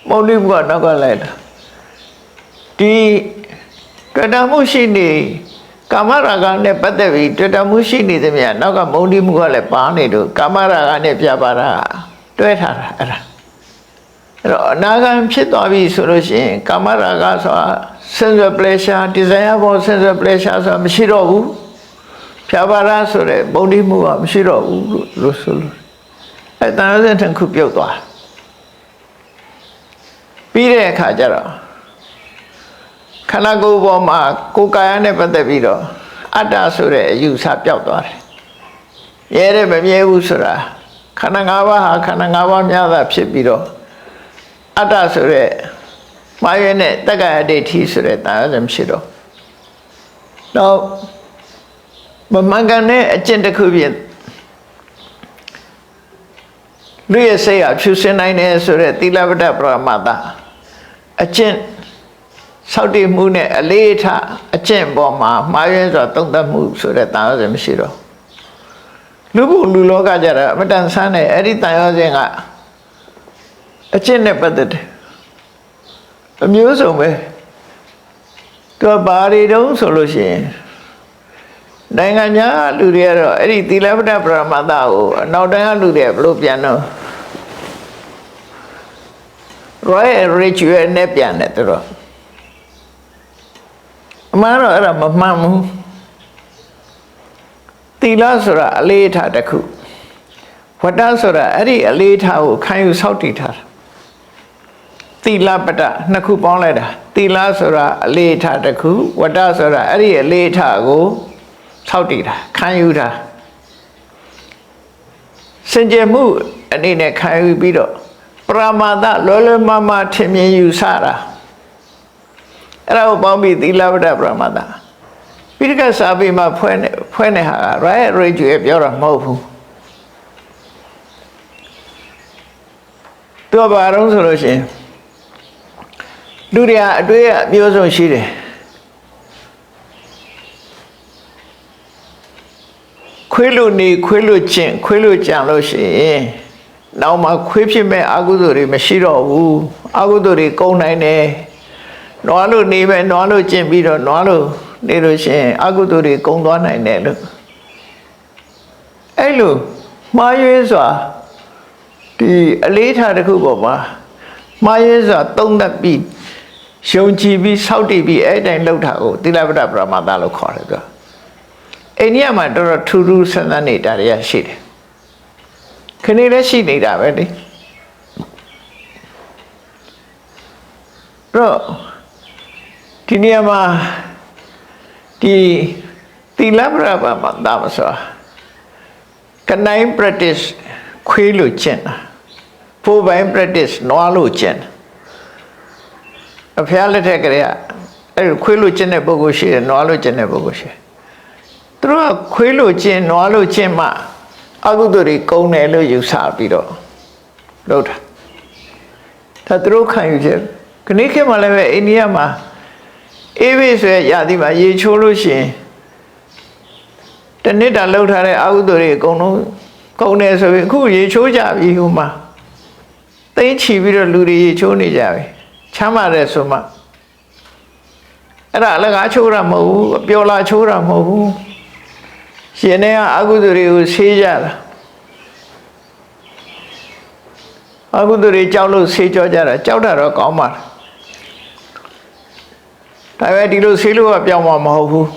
မုန်းတိမှုကနောက်ကလိုက်လာဒီတွေ့တာမှုရှိနေကာမရာဂနဲ့ပတ်သက်ပြီးတွေ့တာမှုရှိနေသမျှနောက်ကမုန်းတိမှုကလည်းပါနေတော့ကာမရာဂနဲ့ပြပါတာတွဲထားတာအဲ့ဒါအဲ့တော့အနာဂတ်ဖြစ်သွားပြီဆိုလို့ရှိရင်ကာမရာဂဆိုတာ sensual pleasure desire for sensual pleasure ဆိုတာမရှိတော့ဘူးဖြာပါရဆိုတဲ့မုန်းတိမှုကမရှိတော့ဘူးလို့ဆိုလို့အဲ့တန်ရုံးစဉ်တစ်ခုပြုတ်သွားပြီးတဲ့အခါကျတော့ခန္ဓာကိုယ်ပေါ်မှာကိုယ်ကာယနဲ့ပတ်သက်ပြီးတော့အတ္တဆိုတဲ့အယူဆပျောက်သွားတယ်ရဲတဲ့မမြဲဘူးဆိုတာခန္ဓာ၅ပါးဟာခန္ဓာ၅ပါးများသာဖြစ်ပြီးတော့အတ္တဆိုတဲ့မာယနဲ့တက္ကရာဒိဋ္ဌိဆိုတဲ့တရားလည်းမရှိတော့မမှန်ကန်တဲ့အကျင့်တစ်ခုဖြင့်လူရဲ့စိတ်ဟာဖြူစင်နိုင်တယ်ဆိုတဲ့သီလဝတ္တပရမတ္တအကျင့်ဆောက်တည်မှုနဲ့အလေးထားအကျင့်ပေါ်မှာမှားယွင်းစွာသုံးသပ်မှုဆိုတဲ့တရားလည်းမရှိတော့လူဘုလူလောကကြတာအမတန်ဆန်းတဲ့အဲ့ဒီတရားစဉ်ကအကျင့်နဲ့ပတ်သက်တယ်အမျိုးစုံပဲသူကဘာတွေတုံးဆိုလို့ရှိရင်နိုင်ငံခြားလူတွေကတော့အဲ့ဒီသီလဝတ္တပရမတ္တကိုအနောက်တိုင်းကလူတွေဘလို့ပြန်တော့ royal ritual နဲ့ပြန်တယ်သူတို့အမှန်တော့အဲ့ဒါမမှန်ဘူးသီလဆိုတာအလေးထားတစ်ခုဝတ္တဆိုတာအဲ့ဒီအလေးထားကိုခံယူဆောက်တည်ထားတာသီလပတ္တနှစ်ခုပေါင်းလိုက်တာသီလဆိုတာအလေးထားတစ်ခုဝတ္တဆိုတာအဲ့ဒီအလေးထားကိုဆောက်တည်တာခံယူတာစင်ကြယ်မှုအနေနဲ့ခံယူပြီးတော့ပရမတ္တလောလောမမထင်မြင်ယူဆတာအဲ့ဒါကိုပေါင်းပြီးသီလဝတ္တပရမတ္တပိဋကစာပေမှာဖွဲ့နေဟာရိုက်ရေကျွေပြောတာမဟုတ်ဘူးသူကဘာလို့ဆိုလို့ရှိရင်လူတွေအတွေ့အမျိုးစုံရှိတယ်ခွေးလူနေခွေးလူကျင့်ခွေးလူကြံလို့ရှိရင်နောက်မှခွေးဖြစ်မဲ့အကုသိုလ်တွေမရှိတော့ဘူးအကုသိုလ်တွေကုန်နိုင်တယ်နွားလို့နေပဲနွားလို့ကျင့်ပြီးတော့နွားလို့နေလို့ရှိရင်အကုသိုလ်တွေကုန်သွားနိုင်တယ်လို့အဲ့လိုမှားရွေးစွာဒီအလေးထားတစ်ခုပေါ်မှာမှားရွေးစွာသုံးသပ်ပြီးယုံကြည်ပြီးစောင့်တည်ပြီးအဲ့တိုင်းလှုပ်တာကိုသီလဝတ္တပရမတ္တလို့ခေါ်တယ်သူအိန္ဒိယမှာတော်တော်ထူးထူးဆန်းဆန်းနေတာတွေရှိတယ်ခဏလေးရှိနေတာပဲလေတော့ဒီနေရာမှာဒီသီလပရမတ္တမှာဆိုတာကနိုင် practice ခွေးလို့ကျင့်တာဖိုးပိုင်း practice နွားလို့ကျင့်အဖျားလက်ထက်ကလေးကအဲ့ခွေးလို့ကျင့်တဲ့ပုဂ္ဂိုလ်ရှိတယ်နွားလို့ကျင့်တဲ့ပုဂ္ဂိုလ်ရှိတယ်သူတို့ကခွေးလို့ကျင့်နွားလို့ကျင့်မှအကုသိုလ်တွေကုန်တယ်လို့ယူဆပြီးတော့လုပ်တာဒါသူတို့ခံယူချက်ခဏခေတ်မှလည်းပဲအိန္ဒိယမှာအေးဘေးဆိုရရာသီမှာရေချိုးလို့ရှိရင်တနစ်တာလှုပ်ထားတဲ့အကုသိုလ်တွေအကုန်လုံးကုန်တယ်ဆိုပြီးအခုရေချိုးကြပြီဟိုမှာသိချီပြီးတော့လူတွေရေချိုးနေကြပြီချမ်းပါတယ်ဆိုမှအဲ့ဒါအလကားချိုးတာမဟုတ်ဘူးပျော်လာချိုးတာမဟုတ်ဘူးရှင်တွေကအကုသိုလ်တွေကိုဆေးကြတာအကုသိုလ်တွေကြောက်လို့ဆေးကြောကြတာကြောက်တာတော့ကောင်းပါဒါပေမဲ့ဒီလိုဆေးလို့ကပြောင်းမှာမဟုတ်ဘူး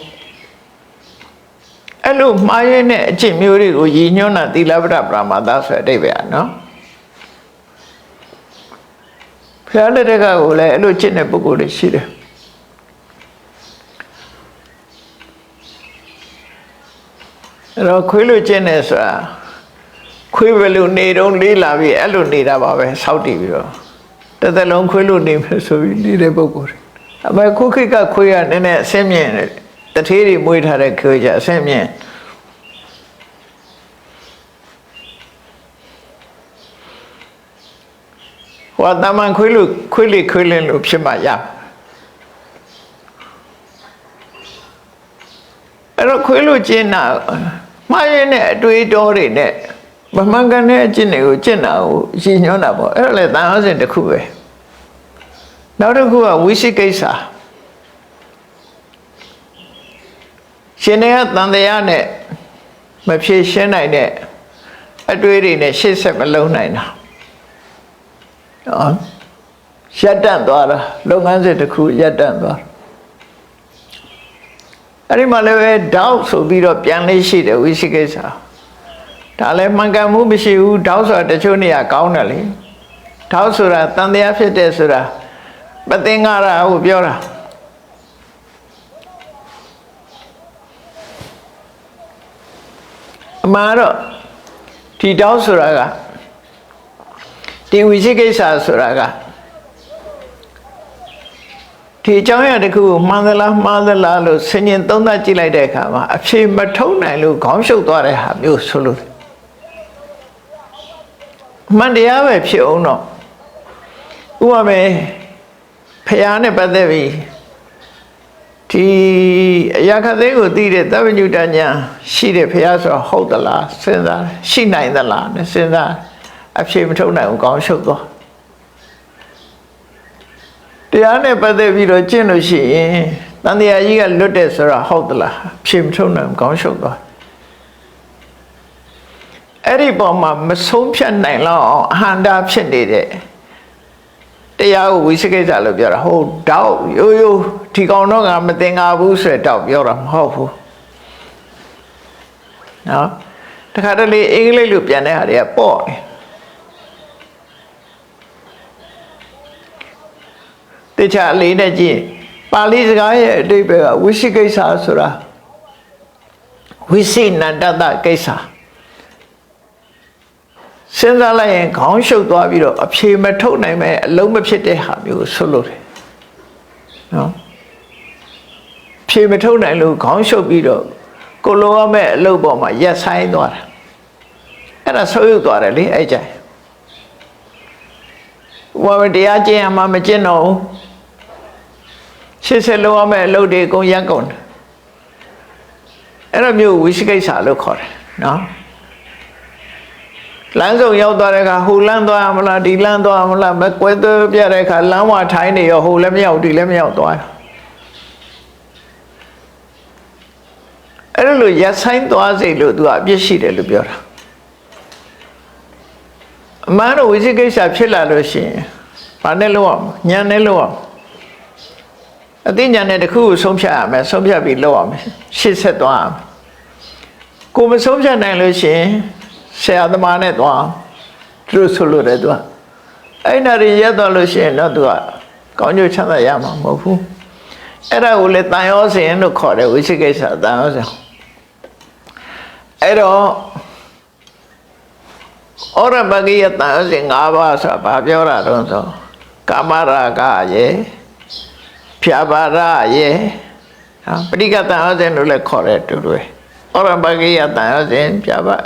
အဲ့လိုမှားရင်းတဲ့အကျင့်မျိုးတွေကိုရည်ညွှန်းတာသီလဝတ္တပရမတ္တဆိုတဲ့အဓိပ္ပာယ်နော်ဖျားလက်ထက်ကကိုလည်းအဲ့လိုကျင့်တဲ့ပုဂ္ဂိုလ်တွေရှိတယ်အဲ့တော့ခွေးလို့ကျင့်နေဆိုတာခွေးပဲလို့နေတော့လေးလာပြီးအဲ့လိုနေတာပါပဲစောက်တည်ပြီးတော့တစ်သက်လုံးခွေးလို့နေမယ်ဆိုပြီးနေတဲ့ပုဂ္ဂိုလ်တွေအမေခုခေတ်ကခွေးကနည်းနည်းအဆင်းမြင့်တယ် တထေးတွေမွေးထားတဲ့ခွေးကြအဆင့်မြင့်ဟောတမန်ခွေးလို့ခွေးလေးခွေးလင်းလို့ဖြစ်မှရအဲ့တော့ခွေးလို့ကျင့်တာမှားရင်းနဲ့အတွေးတော်တွေနဲ့မမှန်ကန်တဲ့အကျင့်တွေကိုကျင့်တာကိုရည်ညွှန်းတာပေါ့အဲ့တော့လေတန်ဟောစဉ်တစ်ခုပဲနောက်တစ်ခုကဝိသိကိစ္စရှင်တွေကတန်တရားနဲ့မဖြေရှင်းနိုင်တဲ့အတွေ့တွေနဲ့ရှေ့ဆက်မလုံးနိုင်တာရပ်တန့်သွားတာလုပ်ငန်းစဉ်တစ်ခုရပ်တန့်သွားအဲ့ဒီမှာလည်းပဲတောက်ဆိုပြီးတော့ပြန်လေးရှိတယ်ဝိသိကိစ္စဒါလည်းမှန်ကန်မှုမရှိဘူးတောက်ဆိုတာတချို့နေရာကောင်းတယ်လေတောက်ဆိုတာတန်တရားဖြစ်တဲ့ဆိုတာပသင်္ကာရကိုပြောတာအမှားတော့ဒီတောက်ဆိုတာကဒီဝိသိကိစ္စဆိုတာကဒီအကြောင်းအရာတစ်ခုကိုမှန်သလားမှားသလားလို့ဆင်ញင်သုံးသပ်ကြည့်လိုက်တဲ့အခါမှာအဖြေမထုတ်နိုင်လို့ခေါင်းရှုပ်သွားတဲ့ဟာမျိုးဆိုလို့မှန်တရားပဲဖြစ်အောင်တော့ဥပမာဖျားနဲ့ပတ်သက်ပြီးဒီအရာခသေးကိုသိတဲ့သဗ္ဗညုတညာရှိတဲ့ဖျားဆိုတော့ဟုတ်သလားစဉ်းစားရှိနိုင်သလားနဲ့စဉ်းစားအဖြေမထုတ်နိုင်ဘူးခေါင်းရှုပ်သွားတရားနဲ့ပတ်သက်ပြီးတော့ကျင့်လို့ရှိရင်တန်တရားကြီးကလွတ်တဲ့ဆိုတာဟုတ်သလားဖြေမထုတ်နိုင်ဘူးခေါင်းရှုပ်သွားအဲ့ဒီပေါ်မှာမဆုံးဖြတ်နိုင်လောက်အောင်အဟန္တာဖြစ်နေတဲ့တရားကိုဝိသိကိစ္စလို့ပြောတာဟုတ်တောက်ရိုးရိုးဒီကောင်တော့ငါမသင်္ကာဘူးဆိုတဲ့တောက်ပြောတာမဟုတ်ဘူးနော်တခါတလေအင်္ဂလိပ်လိုပြန်တဲ့ဟာတွေကပေါ့တယ်တခြားလေးနဲ့ကြည့်ပါဠိစကားရဲ့အဓိပ္ပာယ်ကဝိသိကိစ္စဆိုတာဝိသိနန္တတကိစ္စစဉ်းစားလိုက်ရင်ခေါင်းရှုပ်သွားပြီးတော့အဖြေမထုတ်နိုင်မဲ့အလုံးမဖြစ်တဲ့ဟာမျိုးဆိုလို့တယ်နော်ဖြေမထုတ်နိုင်လို့ခေါင်းရှုပ်ပြီးတော့ကိုလိုရမဲ့အလုပ်ပေါ်မှာရက်ဆိုင်သွားတာအဲ့ဒါဆိုးရုပ်သွားတယ်လေအဲ့ကြိုင်ဝါမတရားကျင့်ရမှမကျင့်တော့ဘူးရှေ့ဆက်လုံးရမဲ့အလုပ်တွေအကုန်ရက်ကုန်တယ်အဲ့တော့မျိုးဝိသိကိစ္စလို့ခေါ်တယ်နော်လမ်းစုံရောက်သွားတဲ့အခါဟိုလမ်းသွားမလားဒီလမ်းသွားမလားမကွဲသွဲပြတဲ့အခါလမ်းဝထိုင်းနေရောဟိုလည်းမရောက်ဒီလည်းမရောက်သွားအဲ့လိုရက်ဆိုင်သွားစိတ်လို့သူကအပြစ်ရှိတယ်လို့ပြောတာအမှန်တော့ဝိသိကိစ္စဖြစ်လာလို့ရှိရင်ဘာနဲ့လုပ်အောင်ဉာဏ်နဲ့လုပ်အောင်အသိဉာဏ်နဲ့တစ်ခုကိုဆုံးဖြတ်ရမယ်ဆုံးဖြတ်ပြီးလုပ်အောင်ရှေ့ဆက်သွားအောင်ကိုမဆုံးဖြတ်နိုင်လို့ရှိရင်ဆရာသမားနဲ့သွားသူတို့ဆိုလို့တယ်သူကအဲ့နာရီရက်သွားလို့ရှိရင်တော့သူကကောင်းကျိုးချမ်းသာရမှာမဟုတ်ဘူးအဲ့ဒါကိုလေတန်ရောစဉ်လို့ခေါ်တယ်ဝိသိကိစ္စတန်ရောစဉ်အဲ့တော့ဩရမဂိယတန်ရောစဉ်၅ပါးဆိုတာဘာပြောတာတော့ဆိုကာမရာဂရဲ့ဖြာပါရရဲ့ပဋိကတန်ရောစဉ်လို့လည်းခေါ်တယ်တူတူဩရမဂိယတန်ရောစဉ်ဖြာပါ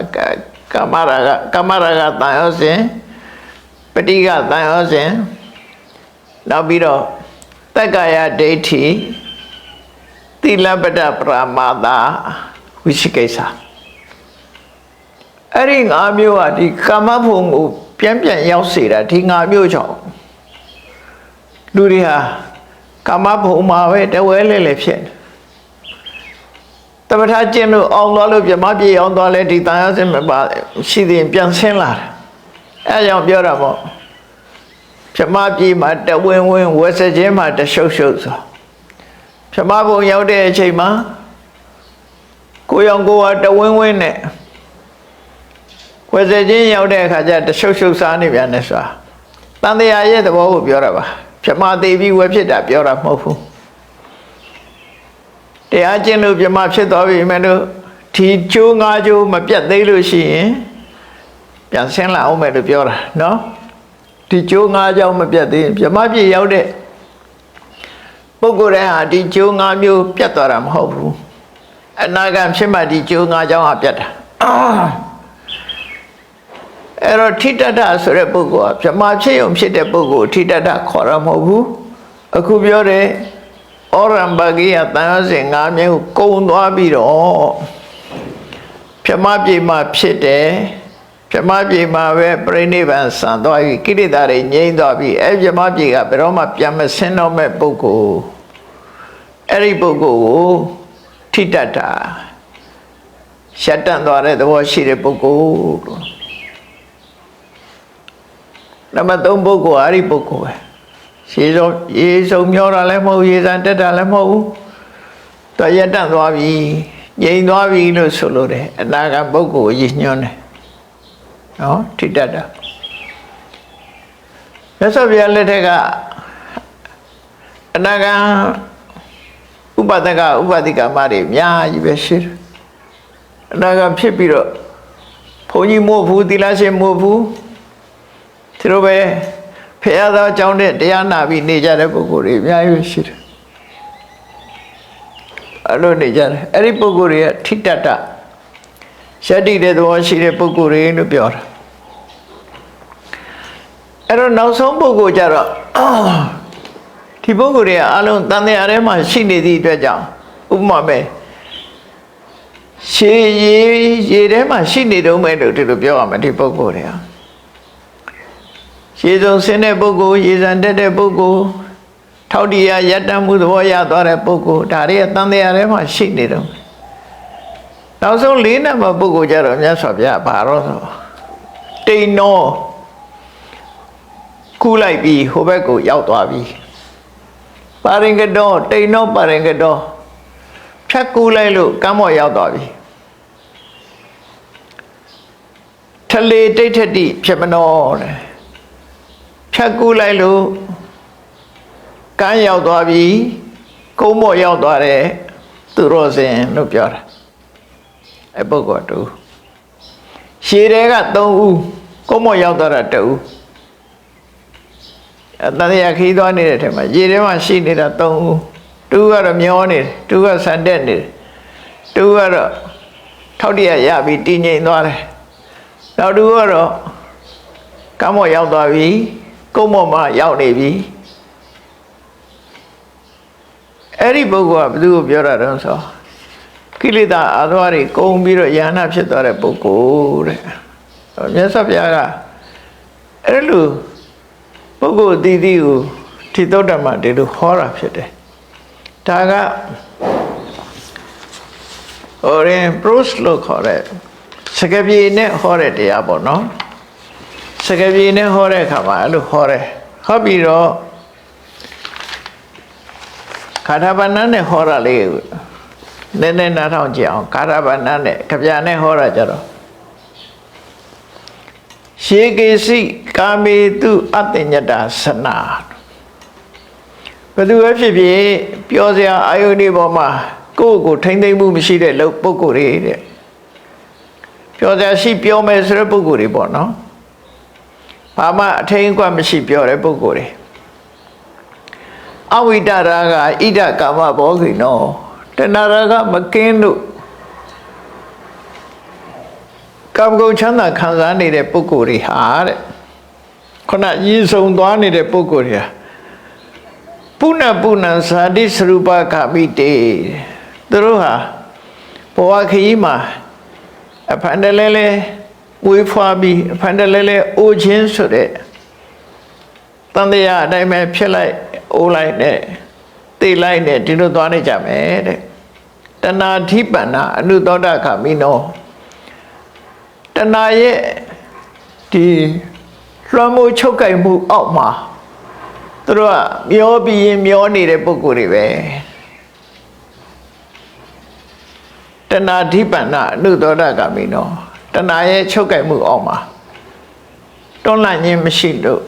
ကာမရာဂတန်ရောစဉ်ပဋိကတန်ရောစဉ်နောက်ပြီးတော့တက္ကာယဒိဋ္ဌိသီလပတ္တပရမတ္တဝိသိကိစ္စအဲ့ဒီ၅မျိုးကဒီကာမဘုံကိုပြန်ရောက်စေတာဒီ၅မျိုးကြောင့်လူတွေဟာကာမဘုံမှာပဲတဝဲလဲလဲဖြစ်တပ္ပထာကျင့်လို့အောင်သွားလို့ပြမပြေအောင်သွားလဲဒီတန်ရစင်မပါရှိသေးရင်ပြန်ဆင်းလာတယ်အဲကြောင့်ပြောတာပေါ့ပြမပြေမှာတဝင်းဝင်းဝက်စခြင်းမှာတရှုပ်ရှုပ်ဆိုပြမဘုံရောက်တဲ့အချိန်မှာကိုရောင်ကိုဟာတဝင်းဝင်းနဲ့ဝက်စခြင်းရောက်တဲ့အခါကျတရှုပ်ရှုပ်စားနေပြန်တယ်ဆိုတာတန်တရားရဲ့သဘောကိုပြောတာပါပြမသေးပြီးဝက်ဖြစ်တာပြောတာမဟုတ်ဘူးတရားကျင့်လို့ပြမဖြစ်သွားပြီမဲ့လို့ဒီကျိုး၅ကျိုးမပြတ်သေးလို့ရှိရင်ပြန်ဆင်းလာအောင်မယ်လို့ပြောတာနော်ဒီကျိုး၅ကြောင်းမပြတ်သေးပြမပြည့်ရောက်တဲ့ ပုဂ္ဂိုလ်တိုင်းဟာဒီကျိုး၅မျိုးပြတ်သွားတာမဟုတ်ဘူးအနာဂတ်ဖြစ်မှဒီကျိုး၅ကြောင်းဟာပြတ်တာအဲ့တော့ထိတ္တတဆိုတဲ့ပုဂ္ဂိုလ်ကဗြဟ္မာဖြစ်ရုံဖြစ်တဲ့ပုဂ္ဂိုလ်ထိတ္တတခေါ်ရမဟုတ်ဘူးအခုပြောတဲ့ဩရံဘဂိယတန်ရောစဉ်၅မျိုးကိုကုံသွားပြီးတော့ဗြဟ္မာပြေမှာဖြစ်တယ်ဗြဟ္မာပြေမှာပဲပြိဋိဘံဆံသွားပြီးကိလေသာတွေငြိမ်းသွားပြီးအဲ့ဗြဟ္မာပြေကဘယ်တော့မှပြန်မဆင်းတော့မဲ့ပုဂ္ဂိုလ်အဲ့ဒီပုဂ္ဂိုလ်ကိုထိတ္တတရှက်တန့်သွားတဲ့သဘောရှိတဲ့ပုဂ္ဂိုလ်လို့နံပါတ်3ပုဂ္ဂိုလ်အဲ့ဒီပုဂ္ဂိုလ်ပဲရေစုံမျောတာလည်းမဟုတ်ရေစံတက်တာလည်းမဟုတ်ဘူးသူရတန့်သွားပြီငြိမ်သွားပြီလို့ဆိုလို့တယ်အနာဂတ်ပုဂ္ဂိုလ်ရည်ညွှန်းတယ်နော်ထိတ္တတာမြတ်စွာဘုရားလက်ထက်ကအနာဂတ်ဥပဒကဥပဒိကမတွေအများကြီးပဲရှိတယ်အနာဂတ်ဖြစ်ပြီးတော့ဘုန်းကြီးမို့ဘူးသီလရှင်မို့ဘူးသူတို့ပဲဖရာသောအကြောင်းနဲ့တရားနာပြီးနေကြတဲ့ပုဂ္ဂိုလ်တွေအများကြီးရှိတယ်အဲ့လိုနေကြတယ်အဲ့ဒီပုဂ္ဂိုလ်တွေကထိတ္တတရှက်တိတဲ့သဘောရှိတဲ့ပုဂ္ဂိုလ်တွေလို့ပြောတာအဲ့တော့နောက်ဆုံးပုဂ္ဂိုလ်ကြတော့ဒီပုဂ္ဂိုလ်တွေကအလုံးတန်တရားထဲမှာရှိနေသည့်အတွက်ကြောင့်ဥပမာပဲရှေးရေထဲမှာရှိနေတုံးပဲလို့ဒီလိုပြောရမယ်ဒီပုဂ္ဂိုလ်တွေကရေစုံဆင်းတဲ့ပုဂ္ဂိုလ်ရေစံတက်တဲ့ပုဂ္ဂိုလ်ထောက်တရားယတ္တမှုသဘောရသွားတဲ့ပုဂ္ဂိုလ်ဒါတွေကတန်တရားထဲမှာရှိနေတုံးနောက်ဆုံး၄နံပါတ်ပုဂ္ဂိုလ်ကြတော့မြတ်စွာဘုရားဘာတော့ဆိုတိန်နောကူလိုက်ပြီးဟိုဘက်ကိုရောက်သွားပြီပါရင်ကတော်တိန်နောပါရင်ကတော်ဖြတ်ကူးလိုက်လို့ကမ်းမော်ရောက်သွားပြီထလေတိဋ္ဌတိဖြစ်မနောတဲ့ဖြတ်ကူးလိုက်လို့ကမ်းရောက်သွားပြီကုန်းမော်ရောက်သွားတယ်သူရောစဉ်လို့ပြောတာအပုဂ္ဂိုလ်တူရှည်တွေက3ဦးကုန်းမော်ရောက်သွားတာ2ဦးတန်တရားခီးသွားနေတဲ့ထဲမှာရေထဲမှာရှိနေတာ3ဦးတူကတော့မျောနေတယ်တူကဆန်တက်နေတယ်တူကတော့ထောက်တရားရပြီးတည်ငြိမ်သွားတယ်နောက်တူကတော့ကမ်းမော်ရောက်သွားပြီကုန်းမော်မှာရောက်နေပြီအဲ့ဒီပုဂ္ဂိုလ်ကဘယ်သူကိုပြောတာတုံးဆိုကိလေသာအာသဝတွေကုန်ပြီးတော့ယန္နာဖြစ်သွားတဲ့ပုဂ္ဂိုလ်တဲ့မြတ်စွာဘုရားကအဲ့လိုပုဂ္ဂိုလ်အသီးသီးကိုထိသုတ္တမှာဒီလိုဟောတာဖြစ်တယ်ဒါကဟိုရင် prose လို့ခေါ်တဲ့စကားပြေနဲ့ဟောတဲ့တရားပေါ့နော်စကားပြေနဲ့ဟောတဲ့အခါမှာအဲ့လိုဟောတယ်ဟောပြီးတော့ခါထာပဏ္ဏနဲ့ဟောတာလေးနည်းနည်းနားထောင်ကြည့်အောင်ခါထာပဏ္ဏနဲ့ကြပြနဲ့ဟောတာကြတော့ရှေကေစီကာမေတုအတ္တညတသနာဘယ်သူပဲဖြစ်ဖြစ်ပြောစရာအာယုန်ဒီပေါ်မှာကိုယ့်ကိုထိမ့်သိမ့်မှုမရှိတဲ့ပုဂ္ဂိုလ်တွေတဲ့ပြောစရာရှိပြောမယ်ဆိုတဲ့ပုဂ္ဂိုလ်တွေပေါ့နော်ဘာမှအထိန်အကွက်မရှိပြောတဲ့ပုဂ္ဂိုလ်တွေအဝိတရာကဣဒကာမဘောဂိနောတဏှာရာကမကင်းလို့ကာမဂုဏ်ချမ်းသာခံစားနေတဲ့ပုဂ္ဂိုလ်တွေဟာတဲ့ခုနရည်စုံသွားနေတဲ့ပုဂ္ဂိုလ်တွေဟာပုဏ္ဏပုဏ္ဏဇာတိစရူပကမိတေသူတို့ဟာဘဝခရီးမှာအဖန်တလဲလဲဝေးဖွာပြီးအဖန်တလဲလဲအိုခြင်းဆိုတဲ့တန်တရားအတိုင်းပဲဖြစ်လိုက်အိုးလိုက်နဲ့သိလိုက်နဲ့ဒီလိုသွားနေကြမယ်တဲ့တဏှာဓိပန္နအနုသောတခမိနောတဏှာရဲ့ဒီလွှမ်းမိုးချုပ်ကိုက်မှုအောက်မှာသူတို့ကမျောပြီးရင်မျောနေတဲ့ပုဂ္ဂိုလ်တွေပဲတဏှာဓိပန္နအနုသောတခမိနောတဏှာရဲ့ချုပ်ကိုက်မှုအောက်မှာတွန်းလှန်ခြင်းမရှိလို့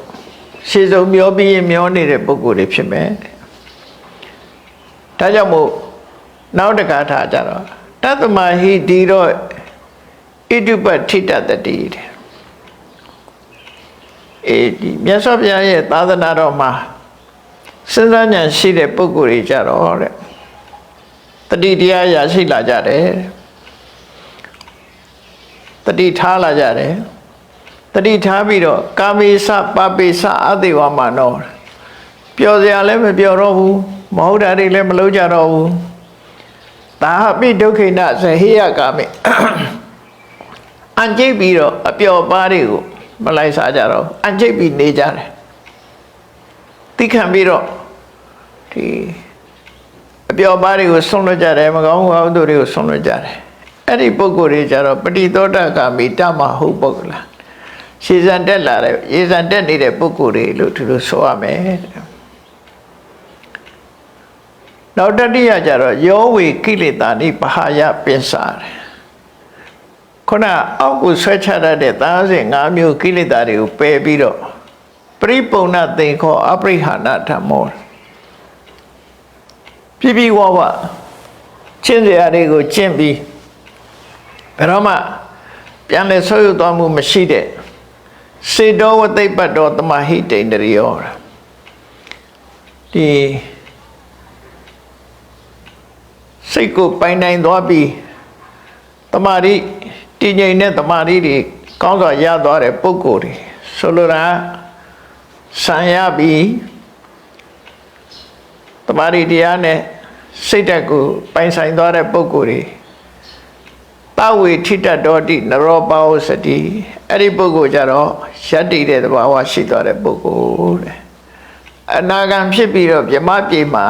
ရှေ့ဆုံးမျောပြီးရင်မျောနေတဲ့ပုဂ္ဂိုလ်တွေဖြစ်မယ်ဒါကြောင့်မို့နောက်တစ်ခါထားကြတော့တတ္တမဟိဒီတော့ဣတုပထိတတတိတဲ့ဒီမြတ်စွာဘုရားရဲ့သာသနာတော်မှာ စဉ်းစားဉာဏ်ရှိတဲ့ပုဂ္ဂိုလ်တွေကြတော့တဲ့တတိတရားရရှိလာကြတယ်တတိထားလာကြတယ်တတိထားပြီးတော့ကာမေသပါပေသအသေဝမနောပျော်စရာလည်းမပျော်တော့ဘူးမဟုတ်တာတွေလည်းမလုပ်ကြတော့ဘူးသာပိဒုက္ခိနဇဟေယကာမေအန်ကျိတ်ပြီးတော့အပျော်ပါးတွေကိုမလိုက်စားကြတော့အန်ကျိတ်ပြီးနေကြတယ်သိခံပြီးတော့ဒီအပျော်ပါးတွေကိုဆုံးလွတ်ကြတယ်မကောင်းမှုအကုသိုလ်တွေကိုဆုံးလွတ်ကြတယ်အဲ့ဒီပုဂ္ဂိုလ်တွေကြတော့ပฏิသောတကာမိတမဟုတ်ပုဂ္ဂလာရှေးစံတက်လာတဲ့ရေစံတက်နေတဲ့ပုဂ္ဂိုလ်တွေလို့သူတို့ဆိုရမယ်နောက်တတိယကြတော့ယောဝေကိလေသာနိပဟာယပင်စာတယ်ခုနအောက်ကိုဆွဲချတတ်တဲ့သားစဉ်၅မျိုးကိလေသာတွေကိုပယ်ပြီးတော့ပရိပုံဏသင်္ခောအပရိဟာဏဓမ္မောပြပြဝဝကျင့်စရာတွေကိုကျင့်ပြီးဘယ်တော့မှပြန်လဲဆွေးရသွားမှုမရှိတဲ့စေတောဝသိပ္ပတ္တောတမဟိတိန္ဒရိယောဒီစိတ်ကိုပိုင်နိုင်သွားပြီးတမာရီတည်ငြိမ်တဲ့တမာရီတွေကောင်းစွာရသွားတဲ့ပုဂ္ဂိုလ်တွေဆိုလိုတာဆံရပြီးတမာရီတရားနဲ့စိတ်ဓာတ်ကိုပိုင်ဆိုင်သွားတဲ့ပုဂ္ဂိုလ်တွေတဝေထိတ္တောတိနရောပါဝစတိအဲ့ဒီပုဂ္ဂိုလ်ကြတော့ယတ္တိတဲ့သဘာဝရှိသွားတဲ့ပုဂ္ဂိုလ်တဲ့အနာဂံဖြစ်ပြီးတော့ဗြဟ္မပြေမှာ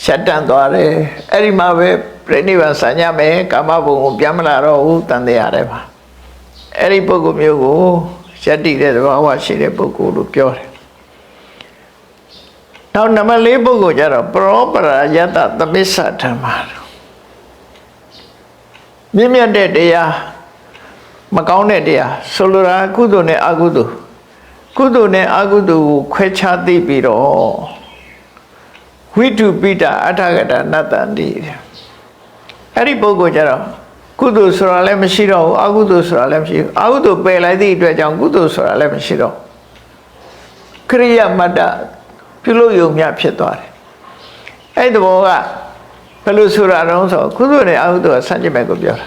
ရှက်တန့်သွားတယ်အဲ့ဒီမှာပဲပြိဋိဘံဆံရမယ်ကာမဘုံကိုပြန်မလာတော့ဘူးတန်တရားတယ်ပါအဲ့ဒီပုဂ္ဂိုလ်မျိုးကိုယတ္တိတဲ့သဘာဝရှိတဲ့ပုဂ္ဂိုလ်လို့ပြောတယ်နောက်နံပါတ်၄ပုဂ္ဂိုလ်ကြတော့ပရောပရာယတ္တသမစ္ဆဓမ္မမြင့်မြတ်တဲ့တရားမကောင်းတဲ့တရားဆိုလိုတာကုသိုလ်နဲ့အကုသိုလ်ကုသိုလ်နဲ့အကုသိုလ်ကိုခွဲခြားသိပြီးတော့ဝိတုပိတအထာဂတနတ္တန္တိအဲ့ဒီပုဂ္ဂိုလ်ကြတော့ကုသိုလ်ဆိုတာလည်းမရှိတော့ဘူးအကုသိုလ်ဆိုတာလည်းမရှိဘူးအကုသိုလ်ပယ်လိုက်သည့်အတွက်ကြောင့်ကုသိုလ်ဆိုတာလည်းမရှိတော့ခရိယမတ္တပြုလို့ယုံမြဖြစ်သွားတယ်အဲ့ဒီဘောကဘယ်လိုဆိုတာတော့ဆိုကုသိုလ်နဲ့အကုသိုလ်ကဆန့်ကျင်ဘက်ကိုပြောတာ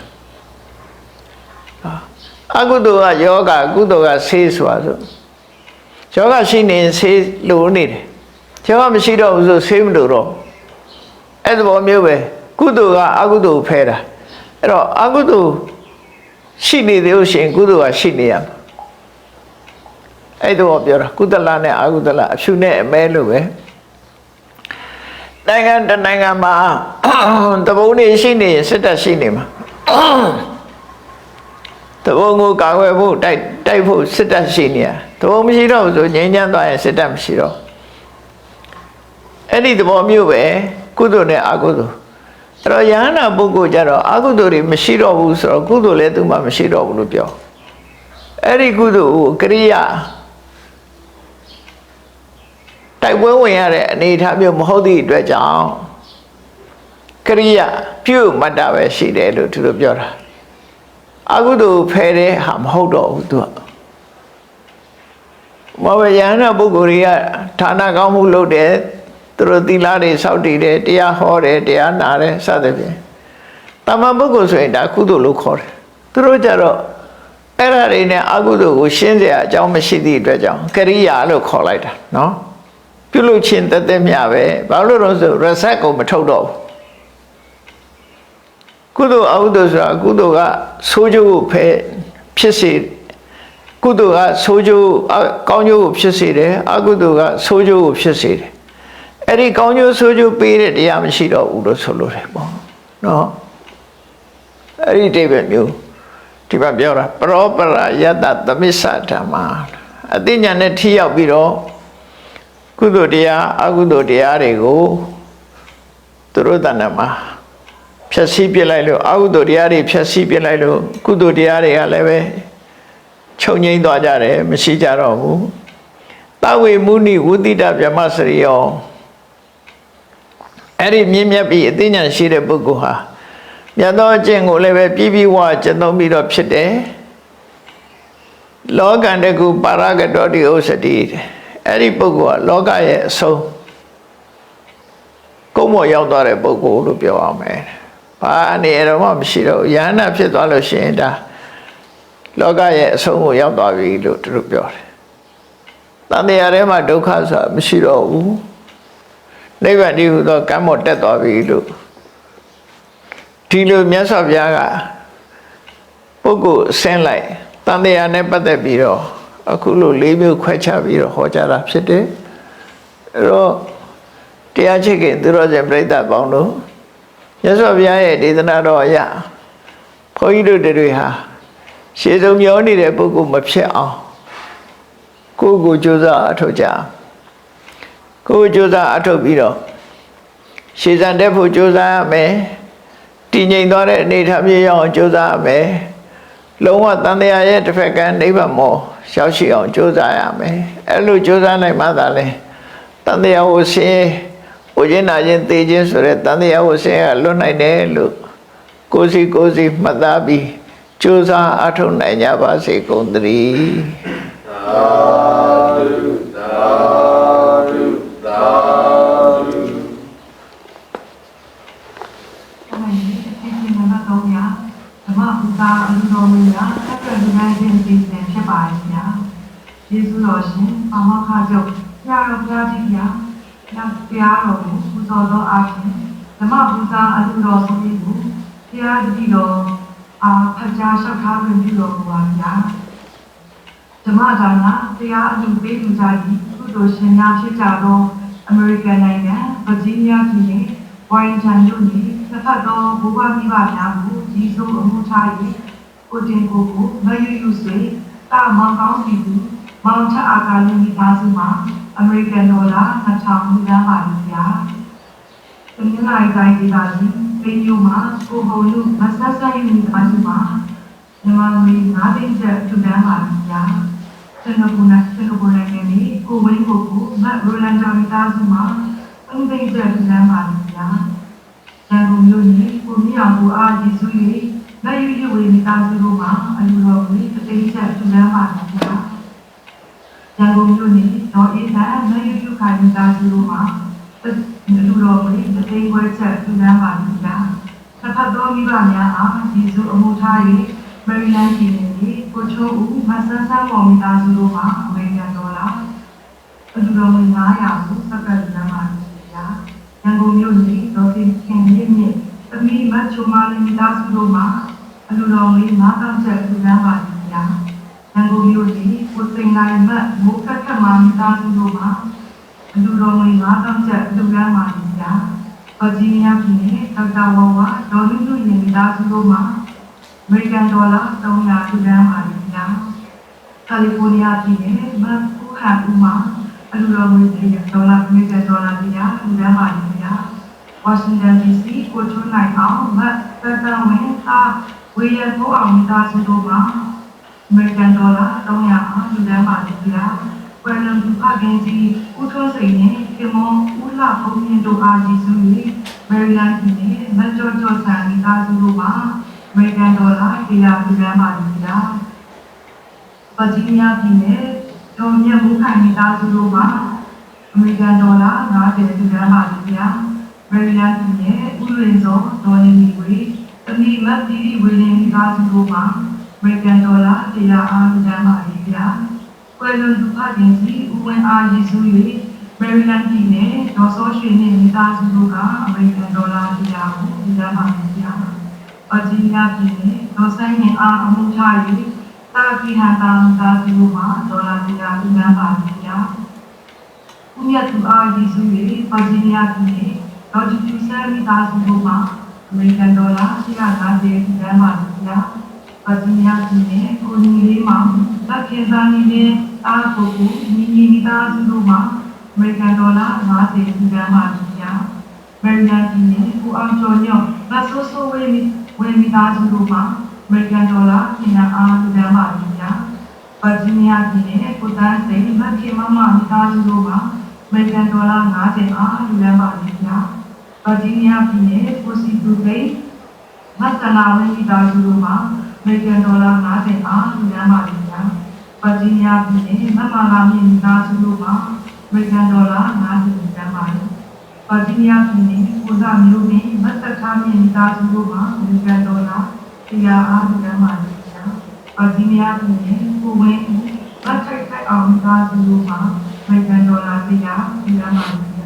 အကုသိုလ်ကယောဂကုသိုလ်ကဆေးဆိုတာဆိုယောဂရှိနေဆေးလိုနေတယ်ယောဂမရှိတော့ဘူးဆိုဆေးမလိုတော့အဲ့ဒီဘောမျိုးပဲကုသိုလ်ကအကုသိုလ်ဖဲတာအဲ့တော့အကုသိုလ်ရှိနေသေးလို့ရှိရင်ကုသိုလ်ကရှိနေရမှာအဲ့တော့ပြောတာကုသလနဲ့အကုသလအဖြူနဲ့အမဲလို့ပဲနိုင်ငံတနိုင်ငံမှာတဘုံနေရှိနေစစ်တပ်ရှိနေမှာတဘုံကိုကာကွယ်ဖို့တိုက်ဖို့စစ်တပ်ရှိနေရတဘုံမရှိတော့ဘူးဆိုငြိမ်းချမ်းသွားရင်စစ်တပ်မရှိတော့အဲ့ဒီသဘောမျိုးပဲကုသိုလ်နဲ့အကုသိုလ်အဲ့တော့ယဟနာပုဂ္ဂိုလ်ကြတော့အကုသိုလ်တွေမရှိတော့ဘူးဆိုတော့ကုသိုလ်လည်းသူမှမရှိတော့ဘူးလို့ပြောအဲ့ဒီကုသိုလ်ကိုကရိယာတိုက်ပွဲဝင်ရတဲ့အနေအထားမျိုးမဟုတ်သည့်အတွက်ကြောင့်ကရိယာပြုမတ္တပဲရှိတယ်လို့သူတို့ပြောတာအကုသိုလ်ဖယ်တဲ့ဟာမဟုတ်တော့ဘူးသူကမဟုတ်ယဟနာပုဂ္ဂိုလ်တွေကဌာနကောင်းမှုလုပ်တယ်သူတို့သီလတွေစောင့်တည်တယ်တရားဟောတယ်တရားနာတယ်စသဖြင့်တမန်ပုဂ္ဂိုလ်ဆိုရင်ဒါကုသိုလ်လို့ခေါ်တယ်သူတို့ကြတော့အဲ့ဒါတွေနဲ့အကုသိုလ်ကိုရှင်းစရာအကြောင်းမရှိသည့်အတွက်ကြောင့်ကရိယာလို့ခေါ်လိုက်တာနော်ပြုလို့ချင်းတသက်မြပဲဘာလို့လဲဆိုရဆက်ကိုမထုတ်တော့ဘူးကုသိုလ်အကုသိုလ်ဆိုတာကုသိုလ်ကဆိုးကျိုးကိုဖယ်ဖြစ်စေကုသိုလ်ကဆိုးကျိုးကောင်းကျိုးကိုဖြစ်စေတယ်အကုသိုလ်ကဆိုးကျိုးကိုဖြစ်စေတယ်အဲ့ဒီကောင်းကျိုးဆိုးကျိုးပေးတဲ့တရားမရှိတော့ဘူးလို့ဆိုလိုတယ်ပေါ့နော်အဲ့ဒီတိဗ္ဗမျိုးဒီမှာပြောတာပရောပရာယတ္တသမစ္ဆဓမ္မအသိဉာဏ်နဲ့ထိရောက်ပြီးတော့ကုသိုလ်တရားအကုသိုလ်တရားတွေကိုသူတို့တဏ္ဍာမှာဖြည့်ဆည်းပြလိုက်လို့အကုသိုလ်တရားတွေဖြည့်ဆည်းပြလိုက်လို့ကုသိုလ်တရားတွေကလည်းပဲချုပ်ငြိမ်းသွားကြတယ်မရှိကြတော့ဘူးတဝေမုနိဝုတိတဗြဟ္မစရိယောအဲ့ဒီမြင့်မြတ်ပြီးအသိဉာဏ်ရှိတဲ့ပုဂ္ဂိုလ်ဟာမြတ်သောအကျင့်ကိုလည်းပဲပြည့်ပြည့်ဝကျင့်သုံးပြီးတော့ဖြစ်တယ်လောကန္တကုပါရဂတောတိဥစ္စတိအဲ့ဒီပုဂ္ဂိုလ်ကလောကရဲ့အဆုံး ကုန်းမော်ရောက်သွားတဲ့ပုဂ္ဂိုလ်လို့ပြောအောင်မယ်ဘာအနေရောမှမရှိတော့ယန္နာဖြစ်သွားလို့ရှိရင်ဒါလောကရဲ့အဆုံးကိုရောက်သွားပြီလို့သူတို့ပြောတယ်တန်တရားထဲမှာဒုက္ခဆိုတာမရှိတော့ဘူးနိဗ္ဗာန်တည်းဟူသောကံမောတက်သွားပြီလို့ဒီလိုမြတ်စွာဘုရားကပုဂ္ဂိုလ်ဆင်းလိုက်တန်တရားနဲ့ပတ်သက်ပြီးတော့အခုလို၄မျိုးခွဲခြားပြီးတော့ဟောကြားတာဖြစ်တယ်အဲ့တော့တရားချစ်ခင်သူတော်စင်ပြိဿပေါင်းတို့မြတ်စွာဘုရားရဲ့ဒေသနာတော်အရဘုန်းကြီးတို့တွေဟာရှေးဆုံးမျောနေတဲ့ပုဂ္ဂိုလ်မဖြစ်အောင်ကိုယ်ကိုကြိုးစားအထောက်ကြကိုယ်ကြိုးစားအထောက်ပြီးတော့ရှေးစံတက်ဖို့ကြိုးစားရမယ်တည်ငြိမ်သွားတဲ့အနေအထားမျိုးရအောင်ကြိုးစားရမယ်လုံးဝတန်တရားရဲ့တစ်ဖက်ကနိဗ္ဗာန်မောရောက်ရှိအောင်ကြိုးစားရမယ်အဲ့လိုကြိုးစားနိုင်မှသာလဲတန်တရားကိုဆင်းဝိညာဉ်နာခြင်းသိခြင်းဆိုတဲ့တန်တရားကိုဆင်းရလွတ်နိုင်တယ်လို့ကိုယ်စီမှတ်သားပြီးကြိုးစားအထောက်နိုင်ကြပါစေကုန်သတည်းသာဓုသာဓုသာဓုဓမ္မဘူတာအလူတော်မူရာဆက်သွယ်လူတိုင်းခြင်းသိစဉ်ဖြစ်ပါရဲ့ဗျာယေရှုတော်ရှင်ဘာမခါကြောင့်ညတော်ဘုရားကြီးဗျာညတရားတော်ကိုပူဇော်သောအားဖြင့်ဓမ္မဘူတာအလူတော်ဆိုပြီးဘုရားတတိတော်ဖတ်ကြားလျှောက်ထားခွင့်ပြုတော်မူပါဗျာဓမ္မဒါနတရားအလူပေးလူသားကြီးကုသိုလ်ရှင်များဖြစ်ကြသောအမေရိကန်နိုင်ငံဗာဂျီးနီးယားပြည်နယ်ဝိုင်တန်မြို့နယ်တစ်ဖက်သောဘုရားမိဘများကိုကြီးစိုးအမှုထား၍ကိုတင်ကိုမယူယူစေတာမောင်ကောင်းစီသူမောင်ချအာကာလိမိသားစုမှာအမေရိကန်ဒေါ်လာ2000လူတန်းပါပြီဗျာတနင်္လာရီတိုင်းဒေသကြီးပြည်မြို့မှာကိုဟိုလူမဆတ်ဆိုင်မိသားစုမှာမြန်မာငွေ9သိန်းကျပ်လူတန်းပါပြီဗျာစင်ကာပူနိုင်ငံနဲ့ကိုဝင်းကိုမတ်ရိုလန်ဒါမိသားစုမှာ3သိန်းကျပ်လူတန်းပါပြီဗျာရန်ကုန်မြို့နယ်ကိုမြအောင်ကိုအားကြီးစု၍လက်ယူရဝေမိသားစုတို့မှာအလူတော်ကိုတသိန်းကျပ်လူတန်းပါပြီဗျာရန်ကုန်မြို့နယ်တော်အေးသာလက်ယူခိုင်မိသားစုတို့မှာလူတော်ကိုတသိန်းခွဲကျပ်လူတန်းပါပြီဗျာတစ်ဖက်သောမိဘများအားကြီးစုအမှုထား၍မေရီလန်းပြည်နယ်ကိုချိုးဦးမဆန်းဆန်းပေါ်မိသားစုတို့မှာအမေရိကန်ဒေါ်လာအလူတော်900ကိုစက္ကန့်လူတန်းပါပြီဗျာရန်ကုန်မြို့နယ်ဒေါ်တင်ခင်မြင့်သမီးမချိုမာလီမိသားစုတို့မှာအလူတော်9,000ကျပ်လူတန်းပါပြီဗျာရန်ကုန်မြို့နယ်ကိုစိန်နိုင်မတ်မိုးကတ်ခတ်မာမိသားစုတို့မှာအလူတော်9,000ကျပ်လူတန်းပါပြီဗျာဗာဂျီးနီးယားပြည်နယ်ဒေါက်တာဝဝဒေါ်လူလူရင်မိသားစုတို့မှာအမေရိကန်ဒေါ်လာ300လူတန်းပါပြီဗျာကယ်လီဖိုးနီးယားပြည်နယ်မတ်ဖူးဟန်ဦးမှာအလူတော်ဒေါ်လာအမေရိကန်ဒေါ်လာပြာလူတန်းပါပြီဗျာဝါရှင်တန် DC ကိုချိုးနိုင်အောင်မတ်ပတ်တန်ဝင်သားဝေရဖိုးအောင်မိသားစုတို့မှာအမေရိကန်ဒေါ်လာ300လူတန်းပါပြီဗျာဝယ်လံဖခင်ကြီးဦးထွန်းစိန်နဲ့ခင်မောဦးလှဘုံမြင့်တို့အားကြီးစု၍မေရီလန်းပြည်နယ်မတ်ကျော်ကျော်ဆန်မိသားစုတို့မှာအမေရိကန်ဒေါ်လာ100လူတန်းပါပြီဗျာဗာဂျီးနီးယားပြည်နယ်ဒေါ်မြတ်မူခိုင်မိသားစုတို့မှာအမေရိကန်ဒေါ်လာ90လူတန်းပါပြီဗျာမေရီလန်းပြည်နယ်ဦးရင်စောဒေါ်နေမီဝေသမီးမတ်တီတီဝေလင်းမိသားစုတို့မှာအမေရိကန်ဒေါ်လာ100အားလူတန်းပါပြီဗျာကွယ်လွန်သူဖခင်ကြီးဦးဝင်းအားရည်စူး၍မေရီလန်းပြည်နယ်ဒေါ်စောရွှေနှင့်မိသားစုတို့ကအမေရိကန်ဒေါ်လာ100ကိုလူတန်းပါပြီဗျာဗာဂျီးနီးယားပြည်နယ်ဒေါ်ဆိုင်နှင့်အားအမှုထား၍တာကီဟန်တာမိသားစုတို့မှာဒေါ်လာ100လူတန်းပါပြီဗျာဦးမြတ်သူအားရည်စူး၍ဗာဂျီးနီးယားပြည်နယ်ဒေါ်ကျူဆန်မိသားစုတို့မှာအမေရိကန်ဒေါ်လာ150လူတန်းပါပြီဗျာဗာဂျီးနီးယားပြည်နယ်ကိုနီလေးမှာလက်ခင်စားနေနဲ့အားကိုညီမိသားစုတို့မှာအမေရိကန်ဒေါ်လာ50လူတန်းပါပြီဗျာမေရီလန်းပြည်နယ်ကိုအောင်ကျော်ညော့မဆိုးဆိုးဝေမိသားစုတို့မှာအမေရိကန်ဒေါ်လာ200အားလူတန်းပါပြီဗျာဗာဂျီးနီးယားပြည်နယ်ကိုတန်းစိန်မခင်မမိသားစုတို့မှာအမေရိကန်ဒေါ်လာ50အားလူတန်းပါပြီဗျာဗာဂျီးနီးယားပြည်နယ်ကိုစီတူဂိတ်မတ်တနာဝင်းမိသားစုတို့မှာအမေရိကန်ဒေါ်လာ50အားလူတန်းပါပြီဗျာဗာဂျီးနီးယားပြည်နယ်မမလာမြင့်မိသားစုတို့မှာအမေရိကန်ဒေါ်လာ50လူတန်းပါပြီဗ ပါတီနီယာပြည်နယ်ကိုစားမျိုးပင်မတ်သက်ထားမြင့်မိသားစုတို့မှာအမေရိကန်ဒေါ်လာ100အားလူတန်းပါတယ်ဗျာပါတီနီယာပြည်နယ်ကိုဝင်းမတ်ထိုက်အောင်မိသားစုတို့မှာအမေရိကန်ဒေါ်လာ100လူတန်းပါတယ်ဗျာ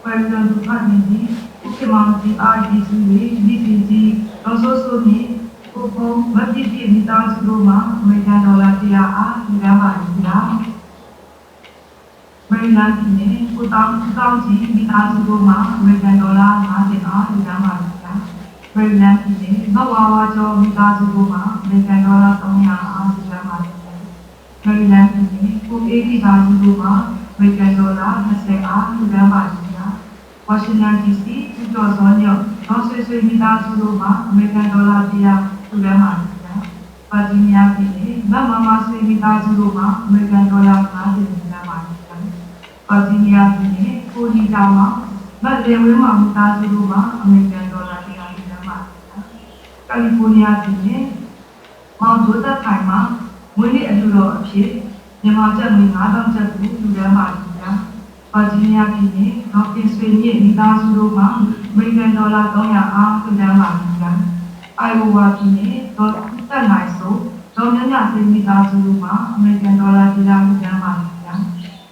ပြည်တော်သူဖတ်နေပြီးဥက္ကမောင်ကြီးအားကြီးစုတွေဒီပြည်ကြီးတော့ဆိုနေကိုပုံမတ်ပြည်ပြည်မိသားစုတို့မှာအမေရိကန်ဒေါ်လာ100အားလူတန်းပါတယ်ဗျာမေရီလန်းပြည်နယ်ကိုတောင်ကြီးမိသားစုတို့မှာအမေရိကန်ဒေါ်လာ50အားလူတန်းပါတယ်ဗျာမေရီလန်းပြည်နယ်ဘဝဝါကျော်မိသားစုတို့မှာအမေရိကန်ဒေါ်လာ300အားလူတန်းပါတယ်ဗျာမေရီလန်းပြည်နယ်ကိုအေးဒီသားစုတို့မှာအမေရိကန်ဒေါ်လာ20အားလူတန်းပါတယ်ဗျာဝါရှင်တန် DC ကျူတော်စောညော့ဒေါ်ဆွေမိသားစုတို့မှာအမေရိကန်ဒေါ်လာ100လူတန်းပါတယ်ဗျာပါတီနီယာပြည်နယ်မမဆွေမိသားစုတို့မှာအမေရိကန်ဒေါ်လာ50လူတန်းပါတယ်ပါတီနီယာပြည်နယ်ကိုဒီတောင်မှာမတ်လေဝင်းမှာမိသားစုတို့မှာအမေရိကန်ဒေါ်လာ100လူတန်းပါတယ်ကယ်လီဖိုးနီးယားပြည်နယ်မောင်ဒိုသက်ခိုင်မှာမွေးနေ့အလှူတော်အဖြစ်မြန်မာကျပ်ငွေ9000ကျပ်ကိုလူတန်းပါတယ်ဗျာပါတီနီယာပြည်နယ်ဒေါက်ကင်ဆွေမြင့်မိသားစုတို့မှာအမေရိကန်ဒေါ်လာ300အားလူတန်းပါတယ်ဗျာအိုင်ဝါပြည်နယ်ဒေါ်သက်နိုင်ဆိုဒေါ်မြမြဆွေမိသားစုတို့မှာအမေရိကန်ဒေါ်လာ100လူတန်းပါတယ်ဗျာ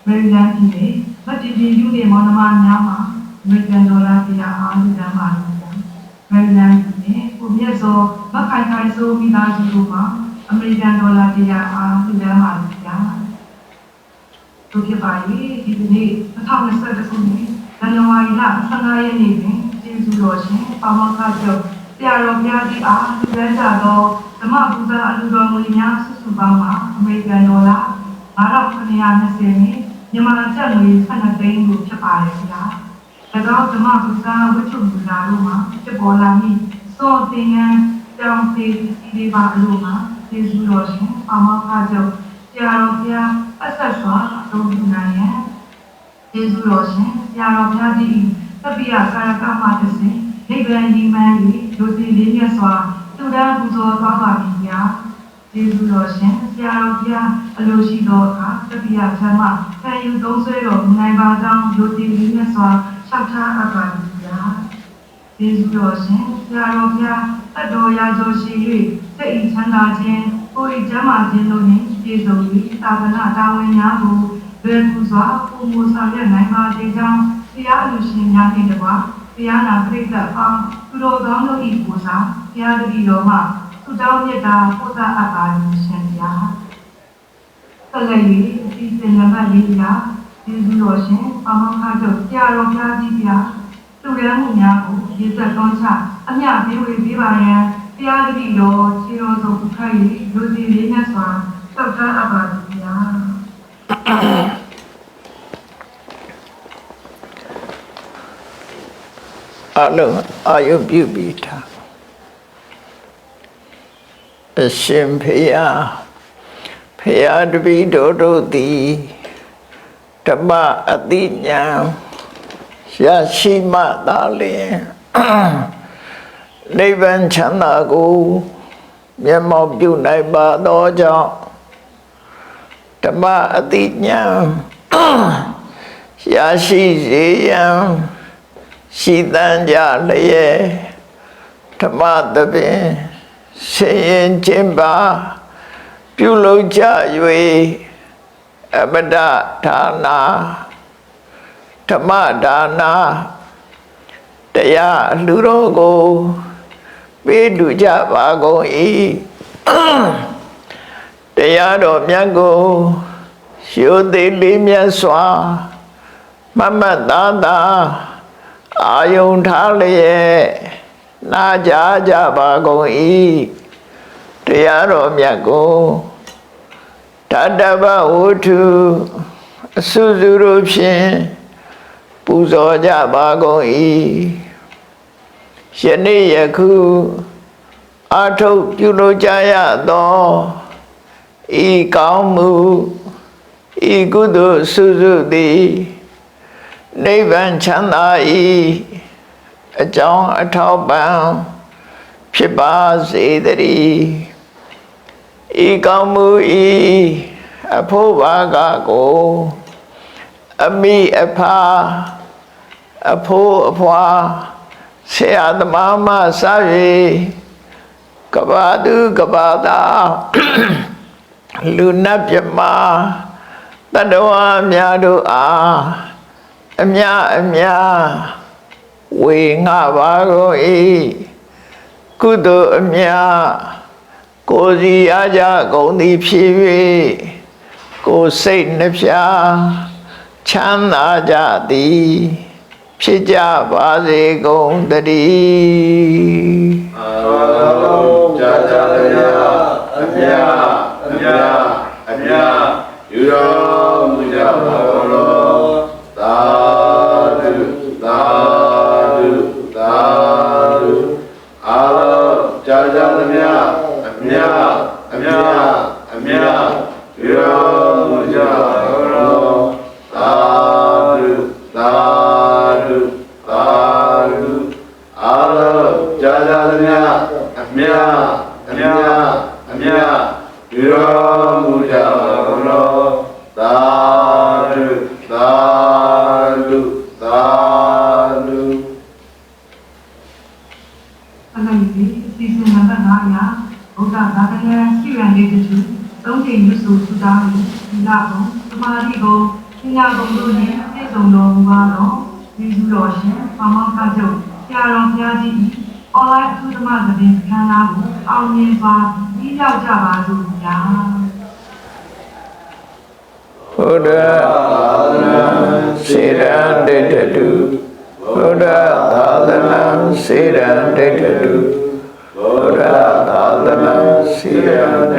မေရီလန်းပြည်နယ်မတ်တီပြည်ယူနေမောင်နှမများမှာအမေရိကန်ဒေါ်လာ100အားလူတန်းပါတယ်ဗျာမေရီလန်းပြည်နယ်ကိုမြတ်စောမခိုင်ခိုင်ဆိုမိသားစုတို့မှာအမေရိကန်ဒေါ်လာ100အားလူတန်းပါတယ်ဗျာတို့ဖြစ်ပါရဲ့ဒီနေ့2021ခုနှစ်ဇန်နဝါရီလ15ရက်နေ့တွင်ကျေးဇူးတော်ရှင်ပါမောက္ခချုပ်ဆရာတော်ဘုရားကြီးအားလူတန်းကြသောဓမ္မပူဇာအလှူတော်ငွေများစုစုပေါင်းမှာအမေရိကန်ဒေါ်လာ9,920နဲ့မြန်မာကျပ်ငွေ12သိန်းကိုဖြစ်ပါတယ်ခင်ဗျာ။ဒါကြောင့်ဓမ္မပူဇာဝတ္ထုပူဇာတို့မှာဖြစ်ပေါ်လာမည့်စောသင်္ကန်းတောင်သေးစီလေးပါအလို့မှာကျေးဇူးတော်ရှင်ပါမောက္ခချုပ်ဆရာတော်ဘုရားအဆက်စွာအသုံးပြုနိုင်ရန်ကျေးဇူးတော်ရှင်ဆရာတော်ဘုရားကြီးသဗ္ဗယကာရကမှတစ်စင်နိဗ္ဗာန်ညီမှန်း၍ဒုတိယလေးမြတ်စွာသူတန်းပူဇော်သွားပါပြီဗျာ။ကျေးဇူးတော်ရှင်ဆရာတော်ဘုရားအလိုရှိသောအခါတပိယဆံမခံယူသုံးဆွဲတော်မူနိုင်ပါကြောင်းယုတိလေးမြတ်စွာလျှောက်ထားအပ်ပါသည်ဗျာကျေးဇူးတော်ရှင်ဆရာတော်ဘုရားတတ်တော်ရာကျော်ရှိ၍စိတ်ဤချမ်းသာခြင်းကိုယ်ဤကျမ်းမာခြင်းတို့နှင့်ပြည့်စုံ၍သာသနာတာဝန်များကိုလွယ်ကူစွာပုံမူဆောင်ရွက်နိုင်ပါစေကြောင်းတရားအလူရှင်များနှင့်တကွာတရားနာပရိသတ်ပေါင်းသူတော်ကောင်းတို့၏ပူဇာဘုရားတတိတော်မှာသူတောင်းမြတ်တာပို့သအပ်ပါရှင်ဗျာဆက်လက်၍အစီအစဉ်နံပါတ်4ရာကျေးဇူးတော်ရှင်ပါမောက္ခချုပ်ဆရာတော်ဘုရားကြီးဗျာလူရန်မှုများကိုရေသက်သွန်းချအမြပေးဝေပေးပါရန်တရားတတိတော်ခြေတော်ဆုံးခတ်၍လူစီလေးနဲ့စွာစောက်ထားအပ်ပါဗျာအလုံးအာယုပြုပြီးထားအရှင်ဖေယဖေယတပိတော်တို့သည်ဓမ္မအတိညာရရှိမှသာလျှင်နိဗ္ဗာန်ချမ်းသာကိုမျက်မှောက်ပြုနိုင်ပါသောကြောင့်ဓမ္မအတိညာရရှိစေရန်ရှိတန်ကြလျက်ဓမ္မသဖြင့်ဆင်ရင်ခြင်းပါပြုလုပ်ကြ၍အမတဒါနာဓမ္မဒါနာတရားလူတော်ကိုပေးလူကြပါကုန်၏တရားတော်မြတ်ကိုရိုသေလေးမြတ်စွာမမတ်သားသာအာယုံထားလျက်နာကြားကြပါကုန်၏တရားတော်မြတ်ကိုတတဗ္ဗဝတ္ထုအစုစုတို့ဖြင့်ပူဇော်ကြပါကုန်၏ယနေ့ယခုအာထုတ်ပြုလုပ်ကြရသောဤကောင်းမှုဤကုသိုလ်စုစုသည်နိဗ္ဗာန်ချမ်းသာ၏အကြောင်းအထောက်ပံ့ဖြစ်ပါစေတည်းဤကောင်းမှုဤအဖို့ဘာကကိုအမိအဖ အဖိုးအဖွာဆရာသမားမစ၍ကဘာသူကဘာသာလူနတ်မြမတတဝါများတို့အားအမြဝေငှပါကုန်၏ကုသိုလ်အမြကိုယ်စီအားကြကုန်သည်ဖြစ်၍ကိုယ်စိတ်နှဖျားချမ်းသာကြသည်ဖြစ်ကြပါစေကုန်သတည်းကြာကြာအမြယူတော်မူကြပါတော်သာဓုသာဓုသာဓုအားလုံးကြာကြာအမြယူတော်မူကြပါတော်သာဓုသာဓုသာဓုအားလုံးကြာကြာအမြယူတော်မူကြပါတော်သာဓုသာဓုသာဓု အလိုက်ပြီးစီစဉ်နံပါတ်900ဘုရားသာသနာရှိရန်လေးတူသုံးချိန်ရွတ်ဆိုထူတာဒီလာကုန်သမာဓိကုန်သီလကုန်တို့နှင့်ပြည့်စုံတော်မူပါသောယေရှုတော်ရှင်ဘာမောခချုပ်ဆရာတော်ဘုရားကြီး၏အွန်လိုင်းအထူးသမသတင်းခန်းနာကိုအောင်မြင်စွာပြီးရောက်ကြပါစို့ဗျာ ဘုရားသာသနာစေရန်ဒိဋ္ဌတုဘုရားသာသနာစေရန်ဒိဋ္ဌတုဘုရားသာသနာစေရန်ဒ